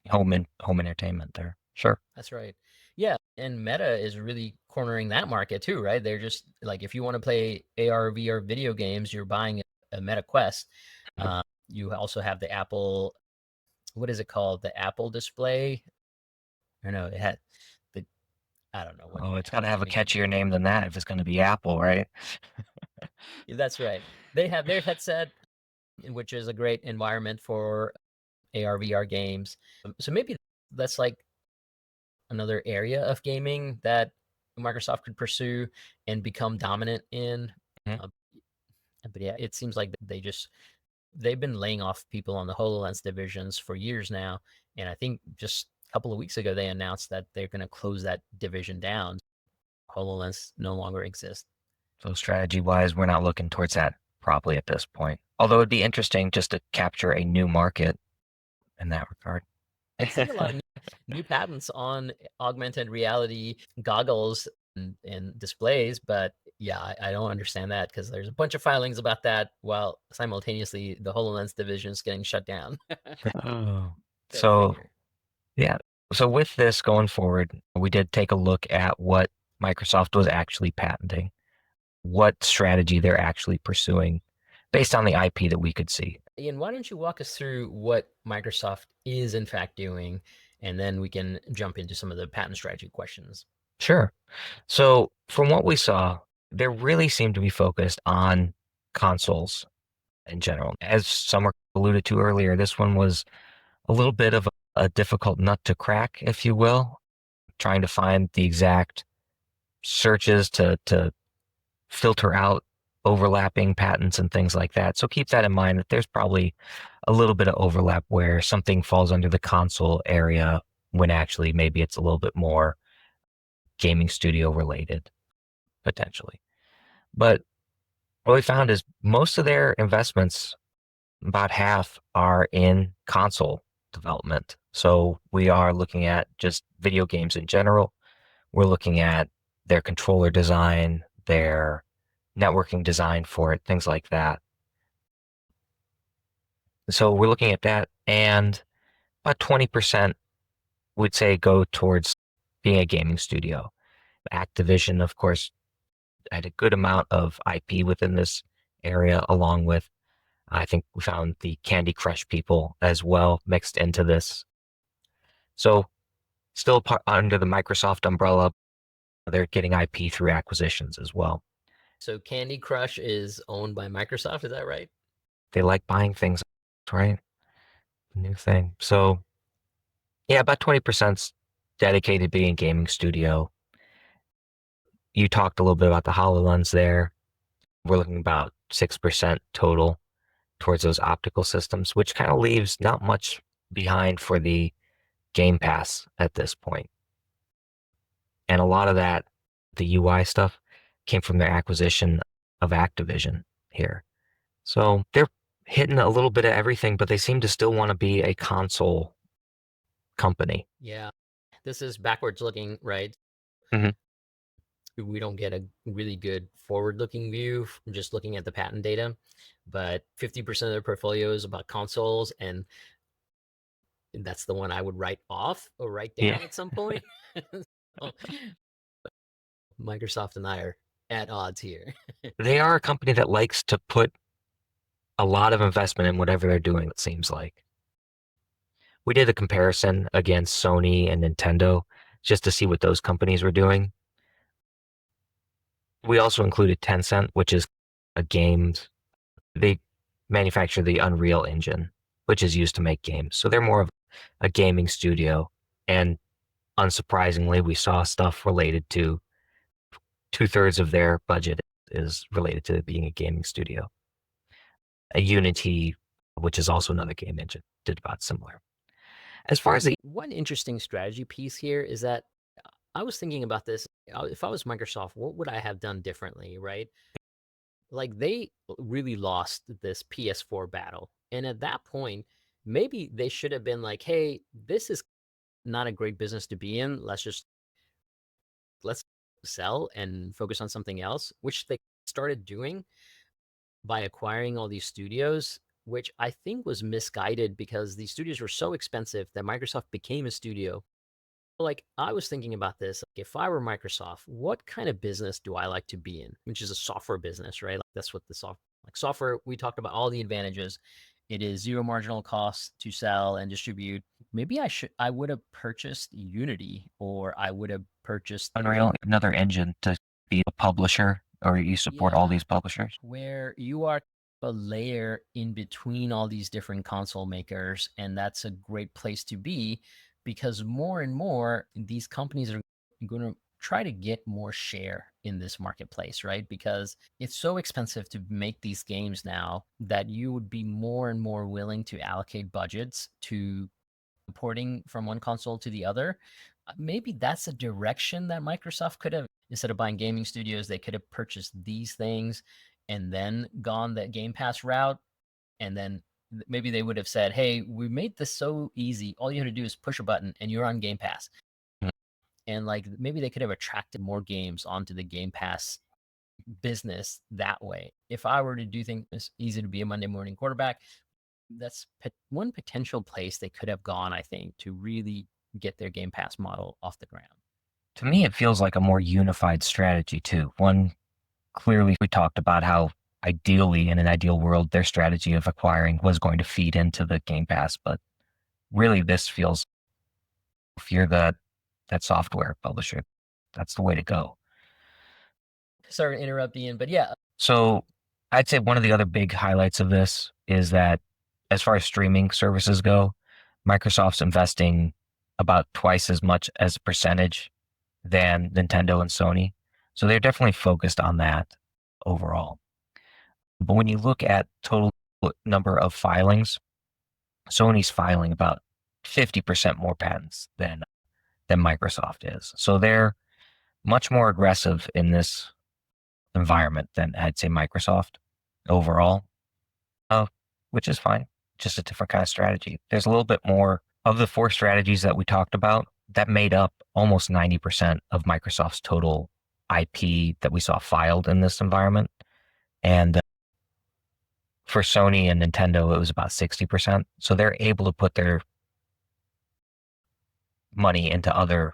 home entertainment there. Sure. That's right. Yeah, and Meta is really cornering that market too, right? They're just like, if you want to play AR, VR video games, you're buying a Meta Quest. You also have the Apple, what is it called? The Apple display. Or no, it had the, I don't know what. Oh, it's got to have a Make it. catchier name than that if it's going to be Apple, right? That's right. They have their headset, which is a great environment for AR, VR games. So maybe that's like another area of gaming that Microsoft could pursue and become dominant in. Mhm. Uh, but yeah, it seems like they've been laying off people on the HoloLens divisions for years now. And I think just a couple of weeks ago, they announced that they're going to close that division down. HoloLens no longer exists. So strategy wise, we're not looking towards that probably at this point. Although it'd be interesting just to capture a new market in that regard. I'd see a lot of new patents on augmented reality goggles and displays, but yeah, I don't understand that because there's a bunch of filings about that while simultaneously the HoloLens division is getting shut down. Oh. Go So figure. yeah. So with this going forward, we did take a look at what Microsoft was actually patenting, what strategy they're actually pursuing based on the IP that we could see. Ian, why don't you walk us through what Microsoft is in fact doing, and then we can jump into some of the patent strategy questions. Sure. So from what we saw, they really seemed to be focused on consoles in general. As Summer alluded to earlier, this one was a little bit of a difficult nut to crack, if you will, trying to find the exact searches to filter out overlapping patents and things like that. So keep that in mind that there's probably a little bit of overlap where something falls under the console area when actually maybe it's a little bit more gaming studio related, potentially. But what we found is most of their investments, about half, are in console development. So we are looking at just video games in general. We're looking at their controller design, their networking design for it, things like that. So we're looking at that, and about 20% would say go towards being a gaming studio. Activision, of course, had a good amount of IP within this area, along with, I think we found the Candy Crush people as well mixed into this. So still under the Microsoft umbrella, they're getting IP through acquisitions as well. So Candy Crush is owned by Microsoft, is that right? They like buying things, right? New thing. So yeah, about 20% dedicated to being a gaming studio. You talked a little bit about the HoloLens there. We're looking about 6% total towards those optical systems, which kind of leaves not much behind for the Game Pass at this point. And a lot of that, the UI stuff, came from their acquisition of Activision here. So they're hitting a little bit of everything, but they seem to still want to be a console company. Yeah. This is backwards looking, right? Mhm. We don't get a really good forward-looking view from just looking at the patent data, but 50% of their portfolio is about consoles, and that's the one I would write off or write down Yeah. at some point. So, Microsoft and I are at odds here. They are a company that likes to put a lot of investment in whatever they're doing, it seems like. We did a comparison against Sony and Nintendo just to see what those companies were doing. We also included Tencent, which is a games. They manufacture the Unreal Engine, which is used to make games. So they're more of a gaming studio. And unsurprisingly, we saw stuff related to 2/3 of their budget is related to being a gaming studio. A Unity, which is also another game engine, did about similar. As far as the One interesting strategy piece here is that I was thinking about this. If I was Microsoft, what would I have done differently, right? Like they really lost this PS4 battle. And at that point, maybe they should have been like, hey, this is not a great business to be in. Let's sell and focus on something else, which they started doing by acquiring all these studios, which I think was misguided because these studios were so expensive that Microsoft became a studio. Like I was thinking about this, like, if I were Microsoft, what kind of business do I like to be in? Which is a software business, right? Like that's what the software, we talked about all the advantages. It is zero marginal cost to sell and distribute. Maybe I would have purchased Unity, or I would have purchased Unreal, another engine to be a publisher, or you support all these publishers? where you are a layer in between all these different console makers, and that's a great place to be because more and more these companies are going to try to get more share in this marketplace, right? Because it's so expensive to make these games now that you would be more and more willing to allocate budgets to porting from one console to the other. Maybe that's a direction that Microsoft could have, instead of buying gaming studios, they could have purchased these things and then gone that Game Pass route. And then maybe they would have said, hey, we made this so easy. All you have to do is push a button and you're on Game Pass. Mhm. And like maybe they could have attracted more games onto the Game Pass business that way. If I were to do things, it's easy to be a Monday morning quarterback. That's one potential place they could have gone, I think, to really get their Game Pass model off the ground. To me, it feels like a more unified strategy too. One, clearly we talked about how ideally, in an ideal world, their strategy of acquiring was going to feed into the Game Pass, but really this feels, if you're that software publisher, that's the way to go. Sorry to interrupt, Ian, but yeah. So I'd say one of the other big highlights of this is that as far as streaming services go, Microsoft's investing about twice as much as a percentage than Nintendo and Sony. So they're definitely focused on that overall. But when you look at total number of filings, Sony's filing about 50% more patents than Microsoft is. So they're much more aggressive in this environment than I'd say Microsoft overall, uh, which is fine. Just a different kind of strategy. There's a little bit more of the four strategies that we talked about that made up almost 90% of Microsoft's total IP that we saw filed in this environment. And For Sony and Nintendo, it was about 60%. So they're able to put their money into other,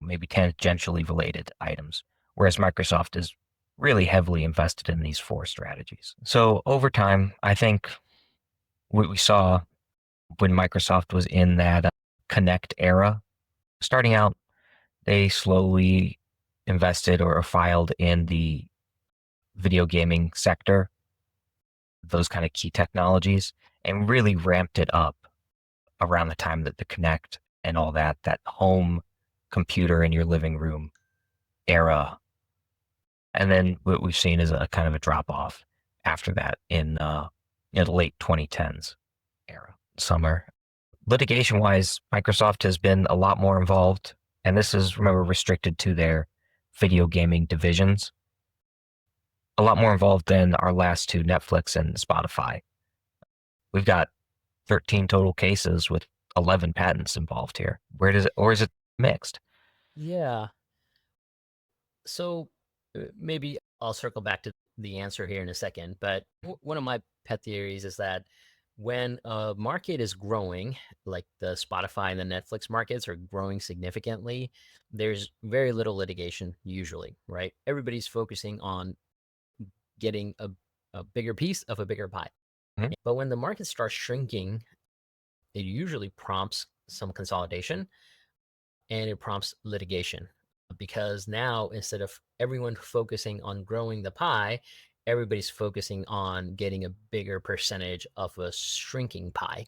maybe tangentially related items, whereas Microsoft is really heavily invested in these four strategies. So over time, I think what we saw when Microsoft was in that Kinect era, starting out, they slowly invested or filed in the video gaming sector, those kind of key technologies, and really ramped it up around the time that the Kinect and all that home computer in your living room era. And then what we've seen is a kind of a drop off after that in the late 2010s era. Summer. Litigation wise, Microsoft has been a lot more involved, and this is, remember, restricted to their video gaming divisions. A lot more involved than our last two, Netflix and Spotify. We've got 13 total cases with 11 patents involved here. Where does it, or is it mixed? Yeah. So maybe I'll circle back to the answer here in a second. But one of my pet theories is that when a market is growing, like the Spotify and the Netflix markets are growing significantly, there's very little litigation usually, right? Everybody's focusing on getting a bigger piece of a bigger pie. Mhm. But when the market starts shrinking, it usually prompts some consolidation and it prompts litigation because now instead of everyone focusing on growing the pie, everybody's focusing on getting a bigger percentage of a shrinking pie.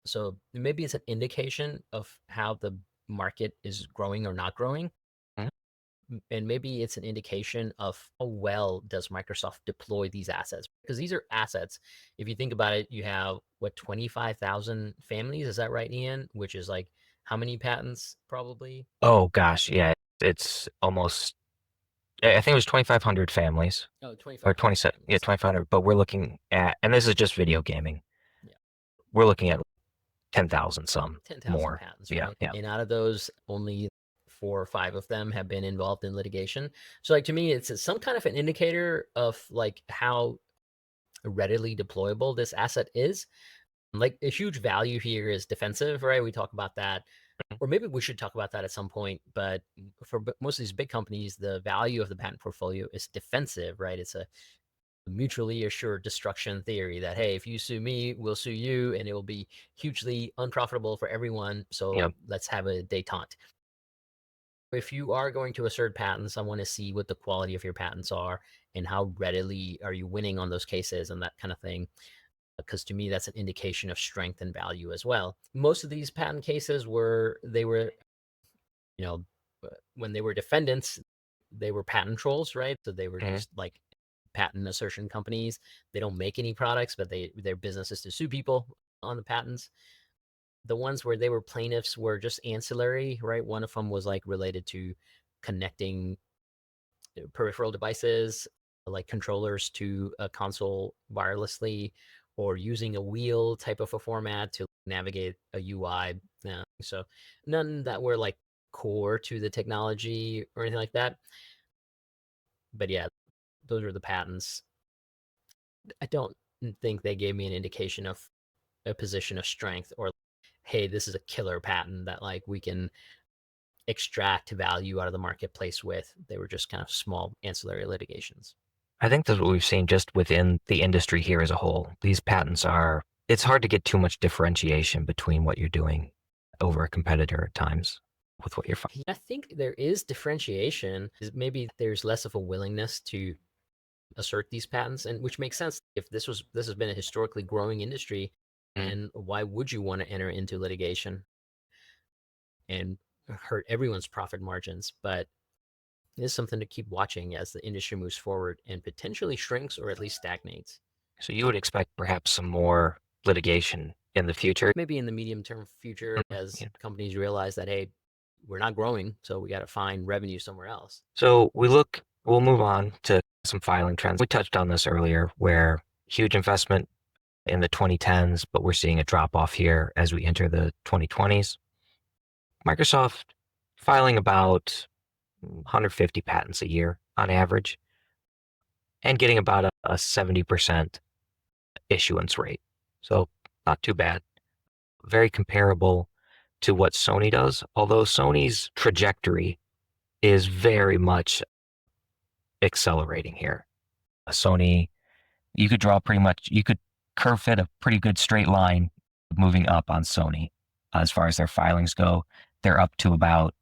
So maybe it's an indication of how the market is growing or not growing. Mhm. And maybe it's an indication of how well does Microsoft deploy these assets, because these are assets. If you think about it, you have what, 25,000 families, is that right, Ian? Which is like how many patents probably? Oh gosh, yeah, it's almost. I think it was 2,500 families Oh, or 2,500 27. Yeah, families. 2,500. But we're looking at, and this is just video gaming. Yeah, We're looking at 10,000 some 10,000 more. patents, Yeah, right? yeah. And out of those, only 4 or 5 of them have been involved in litigation. So like to me, it's some kind of an indicator of like how readily deployable this asset is. Like a huge value here is defensive, right? We talk about that, or maybe we should talk about that at some point. But for most of these big companies, the value of the patent portfolio is defensive, right? It's a mutually assured destruction theory that, hey, if you sue me, we'll sue you, and it will be hugely unprofitable for everyone. Yeah. So let's have a detente. If you are going to assert patents, I want to see what the quality of your patents are and how readily are you winning on those cases and that kind of thing, because to me that's an indication of strength and value as well. Most of these patent cases were you know when they were defendants, they were patent trolls, right? So they were Mhm. just like patent assertion companies. They don't make any products, but their business is to sue people on the patents. The ones where they were plaintiffs were just ancillary, right? One of them was like related to connecting peripheral devices like controllers to a console wirelessly, or using a wheel type of a format to navigate a UI. So none that were like core to the technology or anything like that. But yeah, those are the patents. I don't think they gave me an indication of a position of strength or, hey, this is a killer patent that like we can extract value out of the marketplace with. They were just kind of small ancillary litigations. I think that's what we've seen just within the industry here as a whole. These patents are, it's hard to get too much differentiation between what you're doing over a competitor at times with what you're finding. I think there is differentiation. Maybe there's less of a willingness to assert these patents, and which makes sense. If this has been a historically growing industry, Mhm. and why would you want to enter into litigation and hurt everyone's profit margins? But it is something to keep watching as the industry moves forward and potentially shrinks or at least stagnates. So you would expect perhaps some more litigation in the future. Maybe in the medium term future, Mhm. as Yeah. companies realize that, hey, we're not growing, so we got to find revenue somewhere else. So we'll move on to some filing trends. We touched on this earlier where huge investment in the 2010s, but we're seeing a drop off here as we enter the 2020s. Microsoft filing about 150 patents a year on average and getting about a 70% issuance rate. So not too bad. Very comparable to what Sony does, although Sony's trajectory is very much accelerating here. Sony, you could draw pretty much, you could curve fit a pretty good straight line moving up on Sony as far as their filings go. They're up to about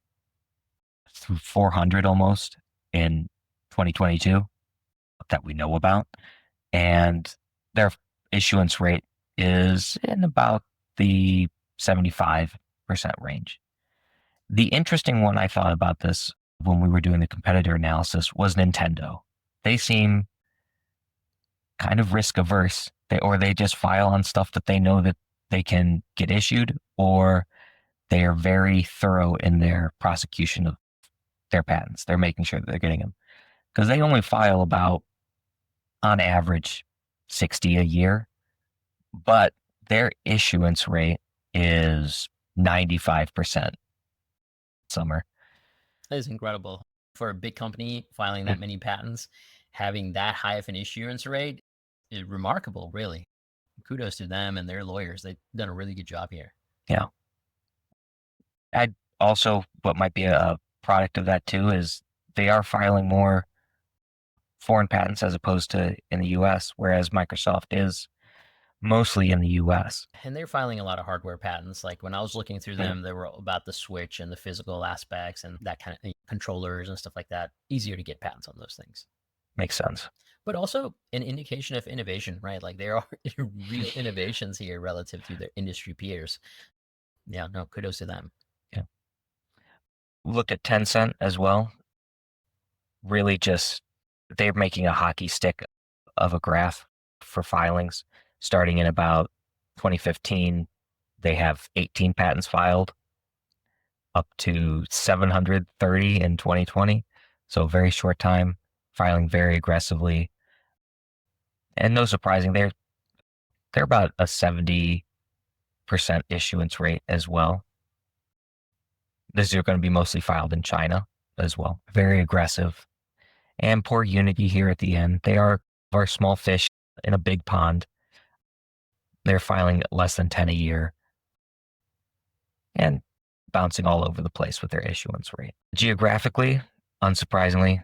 400 almost in 2022 that we know about. And their issuance rate is in about the 75% range. The interesting one I thought about this when we were doing the competitor analysis was Nintendo. They seem kind of risk averse, or they just file on stuff that they know that they can get issued, or they are very thorough in their prosecution of their patents. They're making sure that they're getting them because they only file about, on average, 60 a year, but their issuance rate is 95%. Summer. That is incredible. For a big company filing that many patents, having that high of an issuance rate is remarkable, really. Kudos to them and their lawyers. They've done a really good job here. Yeah. I'd also, what might be a product of that too, is they are filing more foreign patents as opposed to in the US, whereas Microsoft is mostly in the US. And they're filing a lot of hardware patents. Like when I was looking through them, they were about the Switch and the physical aspects and that kind of controllers and stuff like that. Easier to get patents on those things. Makes sense. But also an indication of innovation, right? Like there are real innovations here relative to their industry peers. Yeah, no, kudos to them. Yeah. Looked at Tencent as well. Really just, they're making a hockey stick of a graph for filings. Starting in about 2015, they have 18 patents filed, up to 730 in 2020. So very short time, filing very aggressively. And no surprising, they're about a 70% issuance rate as well. These are going to be mostly filed in China as well. Very aggressive. And poor Unity here at the end. They are small fish in a big pond. They're filing less than 10 a year and bouncing all over the place with their issuance rate. Geographically, unsurprisingly,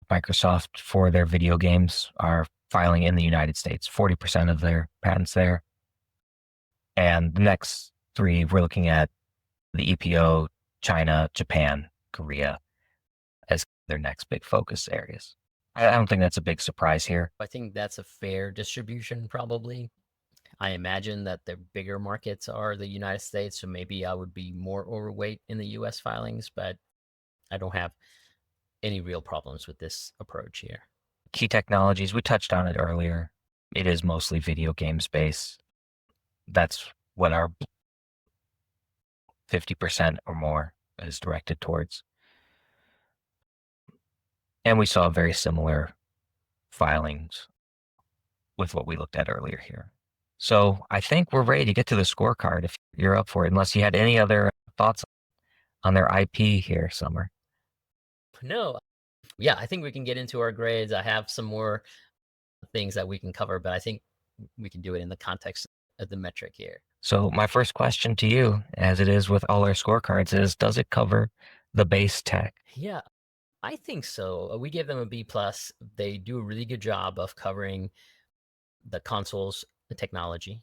Microsoft for their video games are filing in the United States, 40% of their patents there. And the next three, we're looking at the EPO, China, Japan, Korea as their next big focus areas. I don't think that's a big surprise here. I think that's a fair distribution, probably. I imagine that the bigger markets are the United States, so maybe I would be more overweight in the US filings, but I don't have any real problems with this approach here. Key technologies, we touched on it earlier. It is mostly video game space. That's what our 50% or more is directed towards. And we saw very similar filings with what we looked at earlier here. So I think we're ready to get to the scorecard if you're up for it, unless you had any other thoughts on their IP here, Summer. No. Yeah, I think we can get into our grades. I have some more things that we can cover, but I think we can do it in the context of the metric here. So my first question to you, as it is with all our scorecards, is does it cover the base tech? Yeah, I think so. We give them a B+. They do a really good job of covering the consoles, the technology.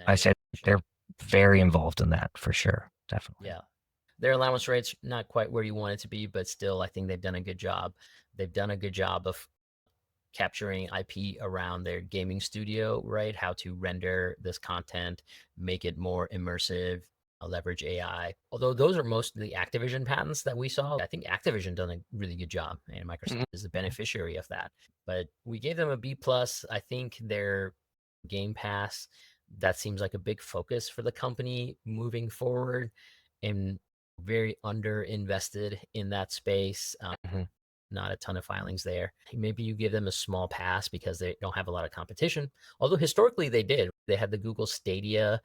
I said they're very involved in that for sure. Definitely. Yeah. Their allowance rate's not quite where you want it to be, but still, I think they've done a good job. They've done a good job of capturing IP around their gaming studio, right? How to render this content, make it more immersive, leverage AI. Although those are mostly Activision patents that we saw. I think Activision done a really good job, and Microsoft is the beneficiary of that. But we gave them a B+. I think their Game Pass, that seems like a big focus for the company moving forward, and very under invested in that space. Not a ton of filings there. Maybe you give them a small pass because they don't have a lot of competition. Although historically they did. They had the Google Stadia.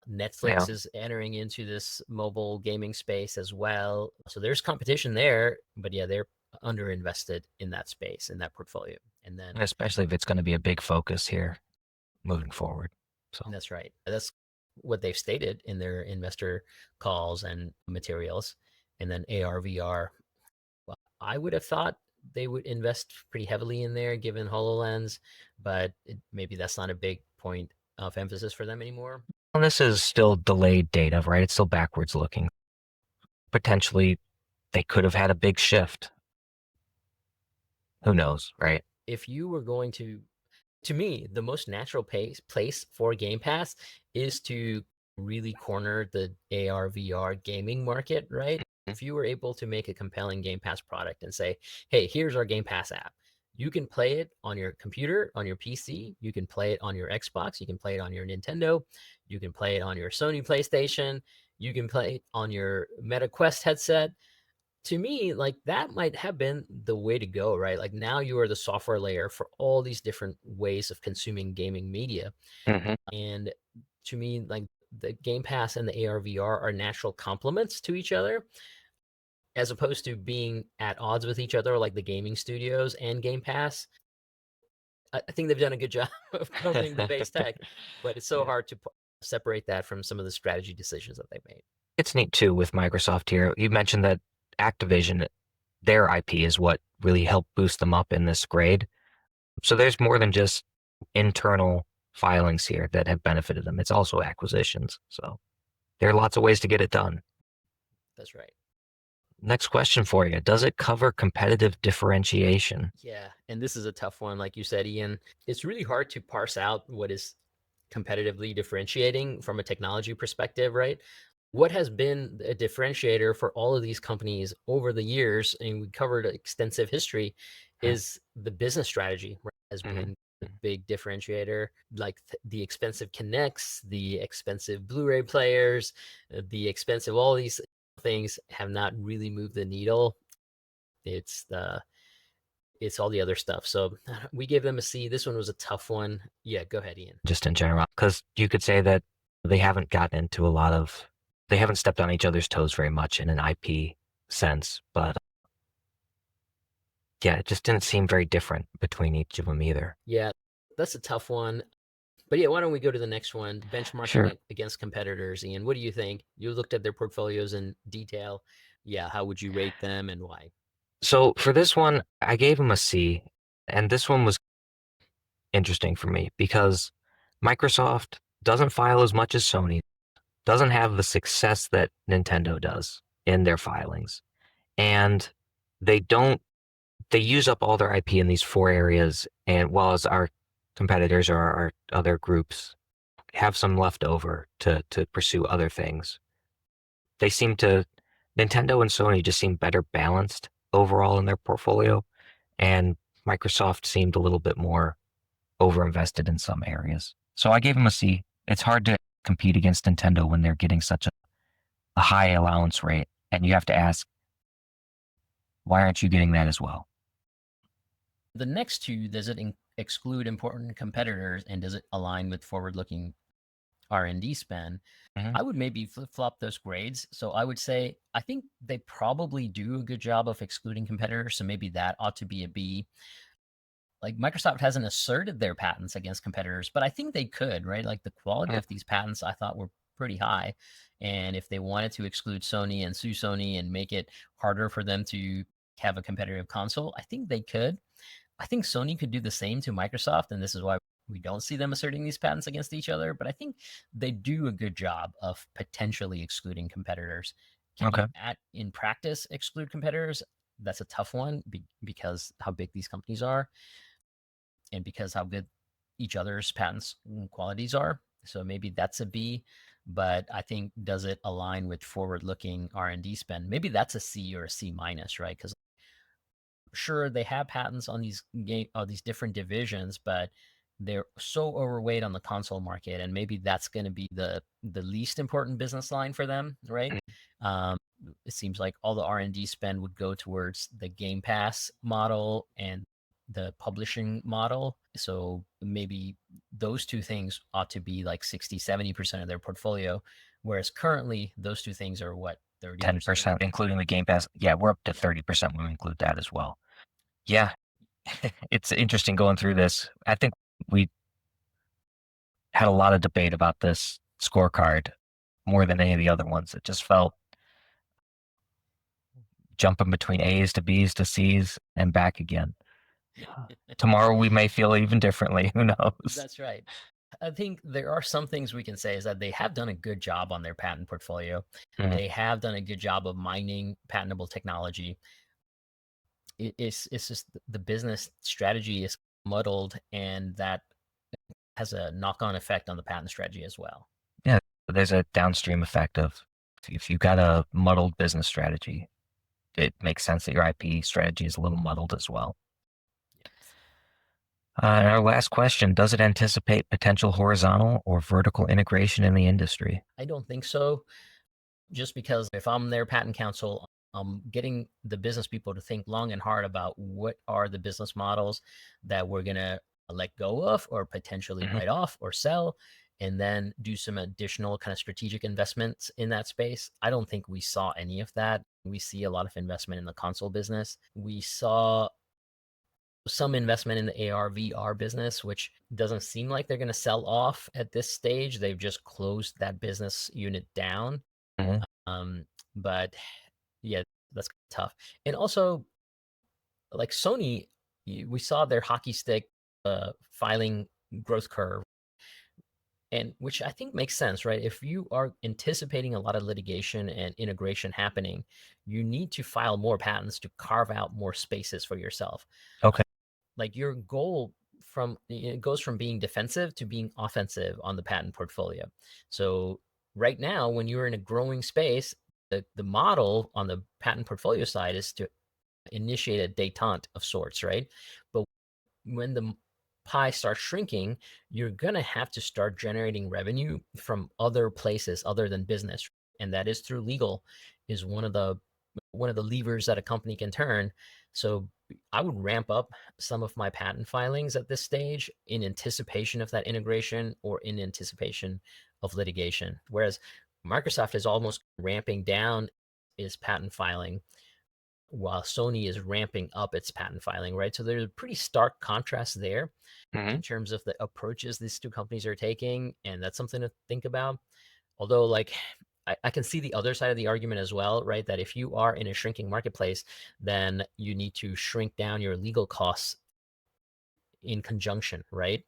Netflix is entering into this mobile gaming space as well. So there's competition there, but yeah, they're underinvested in that space, in that portfolio. And then especially if it's going to be a big focus here. moving forward. So That's right. That's what they've stated in their investor calls and materials. And then AR, VR. Well, I would have thought they would invest pretty heavily in there given HoloLens, but maybe that's not a big point of emphasis for them anymore. and this is still delayed data, right? It's still backwards looking. Potentially, they could have had a big shift. Who knows, right? If you were going to me, the most natural place for Game Pass is to really corner the AR VR gaming market, right? If you were able to make a compelling Game Pass product and say, hey, here's our Game Pass app. You can play it on your computer, on your PC. You can play it on your Xbox. You can play it on your Nintendo. You can play it on your Sony PlayStation. You can play it on your Meta Quest headset. To me, like that might have been the way to go, right? Like now you are the software layer for all these different ways of consuming gaming media. Mm-hmm. And to me, like the Game Pass and the AR VR are natural complements to each other, as opposed to being at odds with each other, like the gaming studios and Game Pass. I think they've done a good job of covering the base tech, but it's so Yeah. hard to separate that from some of the strategy decisions that they've made. It's neat too with Microsoft here. You mentioned that Activision, their IP is what really helped boost them up in this grade. So there's more than just internal filings here that have benefited them. It's also acquisitions. So there are lots of ways to get it done. That's right. Next question for you. Does it cover competitive differentiation? Yeah, and this is a tough one, like you said, Ian. It's really hard to parse out what is competitively differentiating from a technology perspective, right? What has been a differentiator for all of these companies over the years, and we covered extensive history, is the business strategy, right, has Mm-hmm. been the big differentiator, like the expensive Kinects, the expensive Blu-ray players, the expensive, all these things have not really moved the needle. It's the it's all the other stuff. So we gave them a C. This one was a tough one. Yeah, go ahead, Ian. Just in general, because you could say that they haven't gotten into a lot of, they haven't stepped on each other's toes very much in an IP sense, but yeah, it just didn't seem very different between each of them either. Yeah, that's a tough one. But yeah, why don't we go to the next one? Sure. Benchmarking against competitors. Ian, what do you think? You looked at their portfolios in detail. Yeah, how would you rate them and why? So for this one, I gave him a C, and this one was interesting for me because Microsoft doesn't file as much as Sony, doesn't have the success that Nintendo does in their filings, and they don't they use up all their IP in these four areas, and while as our competitors or our other groups have some left over to pursue other things. They seem to Nintendo and Sony just seem better balanced overall in their portfolio, and Microsoft seemed a little bit more overinvested in some areas. So I gave them a C. It's hard to compete against Nintendo when they're getting such a high allowance rate, and you have to ask, why aren't you getting that as well? The next two, does it exclude important competitors and does it align with forward-looking R&D spend? Mm-hmm. I would maybe flip-flop those grades. So I would say I think they probably do a good job of excluding competitors. So maybe that ought to be a B. Like Microsoft hasn't asserted their patents against competitors, but I think they could, right? Like the quality of these patents I thought were pretty high. And if they wanted to exclude Sony and sue Sony and make it harder for them to have a competitive console, I think they could. I think Sony could do the same to Microsoft, and this is why we don't see them asserting these patents against each other. But I think they do a good job of potentially excluding competitors. Can you, Okay. in practice, exclude competitors? That's a tough one because how big these companies are and because how good each other's patents qualities are. So maybe that's a B. But I think, does it align with forward-looking R&D spend? Maybe that's a C or a C minus, right? Because sure, they have patents on these different divisions, but they're so overweight on the console market, and maybe that's going to be the least important business line for them, right? Um, it seems like all the R&D spend would go towards the Game Pass model and the publishing model. So maybe those two things ought to be like 60-70% of their portfolio, whereas currently those two things are what, 30%? 10%, including the Game Pass. Yeah, we're up to 30% when we include that as well. Yeah, it's interesting going through this. I think we had a lot of debate about this scorecard more than any of the other ones. It just felt jumping between A's to B's to C's and back again. Tomorrow we may feel even differently. Who knows? That's right. I think there are some things we can say is that they have done a good job on their patent portfolio. Mhm. They have done a good job of mining patentable technology. It's just the business strategy is muddled, and that has a knock-on effect on the patent strategy as well. Yeah, there's a downstream effect of if you've got a muddled business strategy, it makes sense that your IP strategy is a little muddled as well. And our last question, does it anticipate potential horizontal or vertical integration in the industry? I don't think so, just because if I'm their patent counsel, I'm getting the business people to think long and hard about what are the business models that we're going to let go of or potentially Mhm. write off or sell, and then do some additional kind of strategic investments in that space. I don't think we saw any of that. We see a lot of investment in the console business. We saw some investment in the AR VR business, which doesn't seem like they're going to sell off at this stage. They've just closed that business unit down. Mhm. Um, but yeah, that's tough. And also, like Sony, we saw their hockey stick filing growth curve, and which I think makes sense, right? If you are anticipating a lot of litigation and integration happening, you need to file more patents to carve out more spaces for yourself. Okay. Like your goal from it goes from being defensive to being offensive on the patent portfolio. So right now, when you're in a growing space, the model on the patent portfolio side is to initiate a detente of sorts, right? But when the pie starts shrinking, you're gonna have to start generating revenue from other places other than business, and that is through legal, is one of the levers that a company can turn. So I would ramp up some of my patent filings at this stage in anticipation of that integration or in anticipation of litigation. Whereas Microsoft is almost ramping down its patent filing while Sony is ramping up its patent filing, right? So there's a pretty stark contrast there in Mhm. terms of the approaches these two companies are taking, and that's something to think about. Although, like, I can see the other side of the argument as well, right? That if you are in a shrinking marketplace, then you need to shrink down your legal costs in conjunction, right?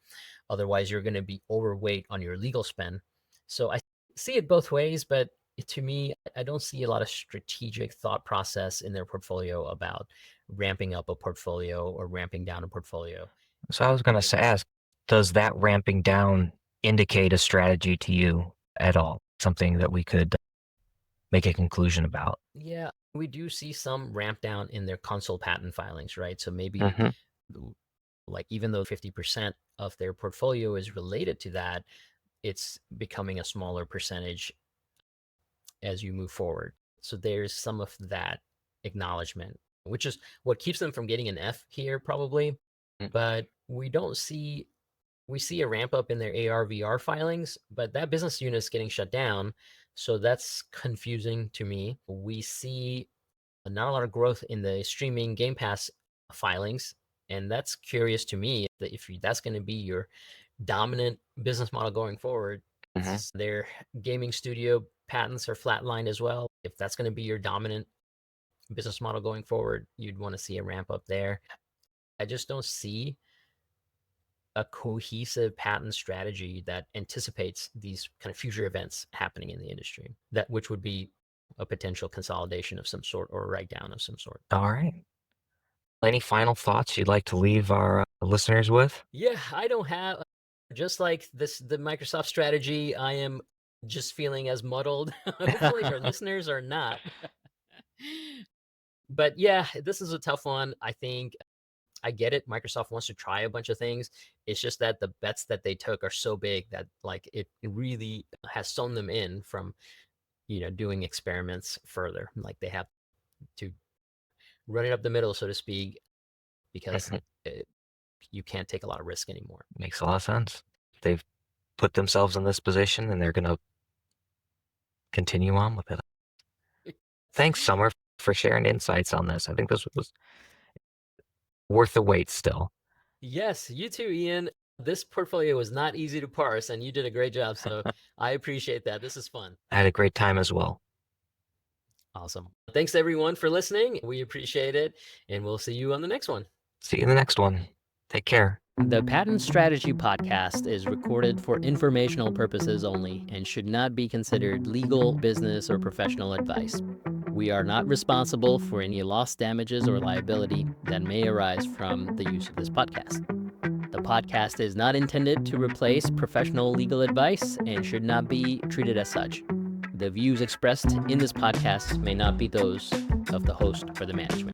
Otherwise, you're going to be overweight on your legal spend. So I see it both ways, but to me, I don't see a lot of strategic thought process in their portfolio about ramping up a portfolio or ramping down a portfolio. So I was going to ask, does that ramping down indicate a strategy to you at all? Something that we could make a conclusion about? Yeah, we do see some ramp down in their console patent filings, right? So maybe Mhm. like even though 50% of their portfolio is related to that, it's becoming a smaller percentage as you move forward. So there's some of that acknowledgement, which is what keeps them from getting an F here, probably. Mm. But we see a ramp up in their AR VR filings, but that business unit is getting shut down. So that's confusing to me. We see not a lot of growth in the streaming Game Pass filings. And that's curious to me that if that's going to be your dominant business model going forward, Mhm. their gaming studio patents are flatlined as well. If that's going to be your dominant business model going forward, you'd want to see a ramp up there. I just don't see a cohesive patent strategy that anticipates these kind of future events happening in the industry, that which would be a potential consolidation of some sort or a write down of some sort. All right. Any final thoughts you'd like to leave our listeners with? Yeah, I don't have just like the Microsoft strategy, I am just feeling as muddled. Hopefully our listeners are not. But yeah, this is a tough one. I think I get it. Microsoft wants to try a bunch of things. It's just that the bets that they took are so big that like it really has sewn them in from, doing experiments further. Like they have to run it up the middle, so to speak, because Mhm. it, you can't take a lot of risk anymore. Makes a lot of sense. They've put themselves in this position and they're going to continue on with it. Thanks, Summer, for sharing insights on this. I think this was worth the wait still. Yes, you too, Ian. This portfolio was not easy to parse, and you did a great job. So I appreciate that. This is fun. I had a great time as well. Awesome. Thanks everyone for listening. We appreciate it, and we'll see you on the next one. See you in the next one. Take care. The Patent Strategy Podcast is recorded for informational purposes only and should not be considered legal, business, or professional advice. We are not responsible for any loss, damages, or liability that may arise from the use of this podcast. The podcast is not intended to replace professional legal advice and should not be treated as such. The views expressed in this podcast may not be those of the host or the management.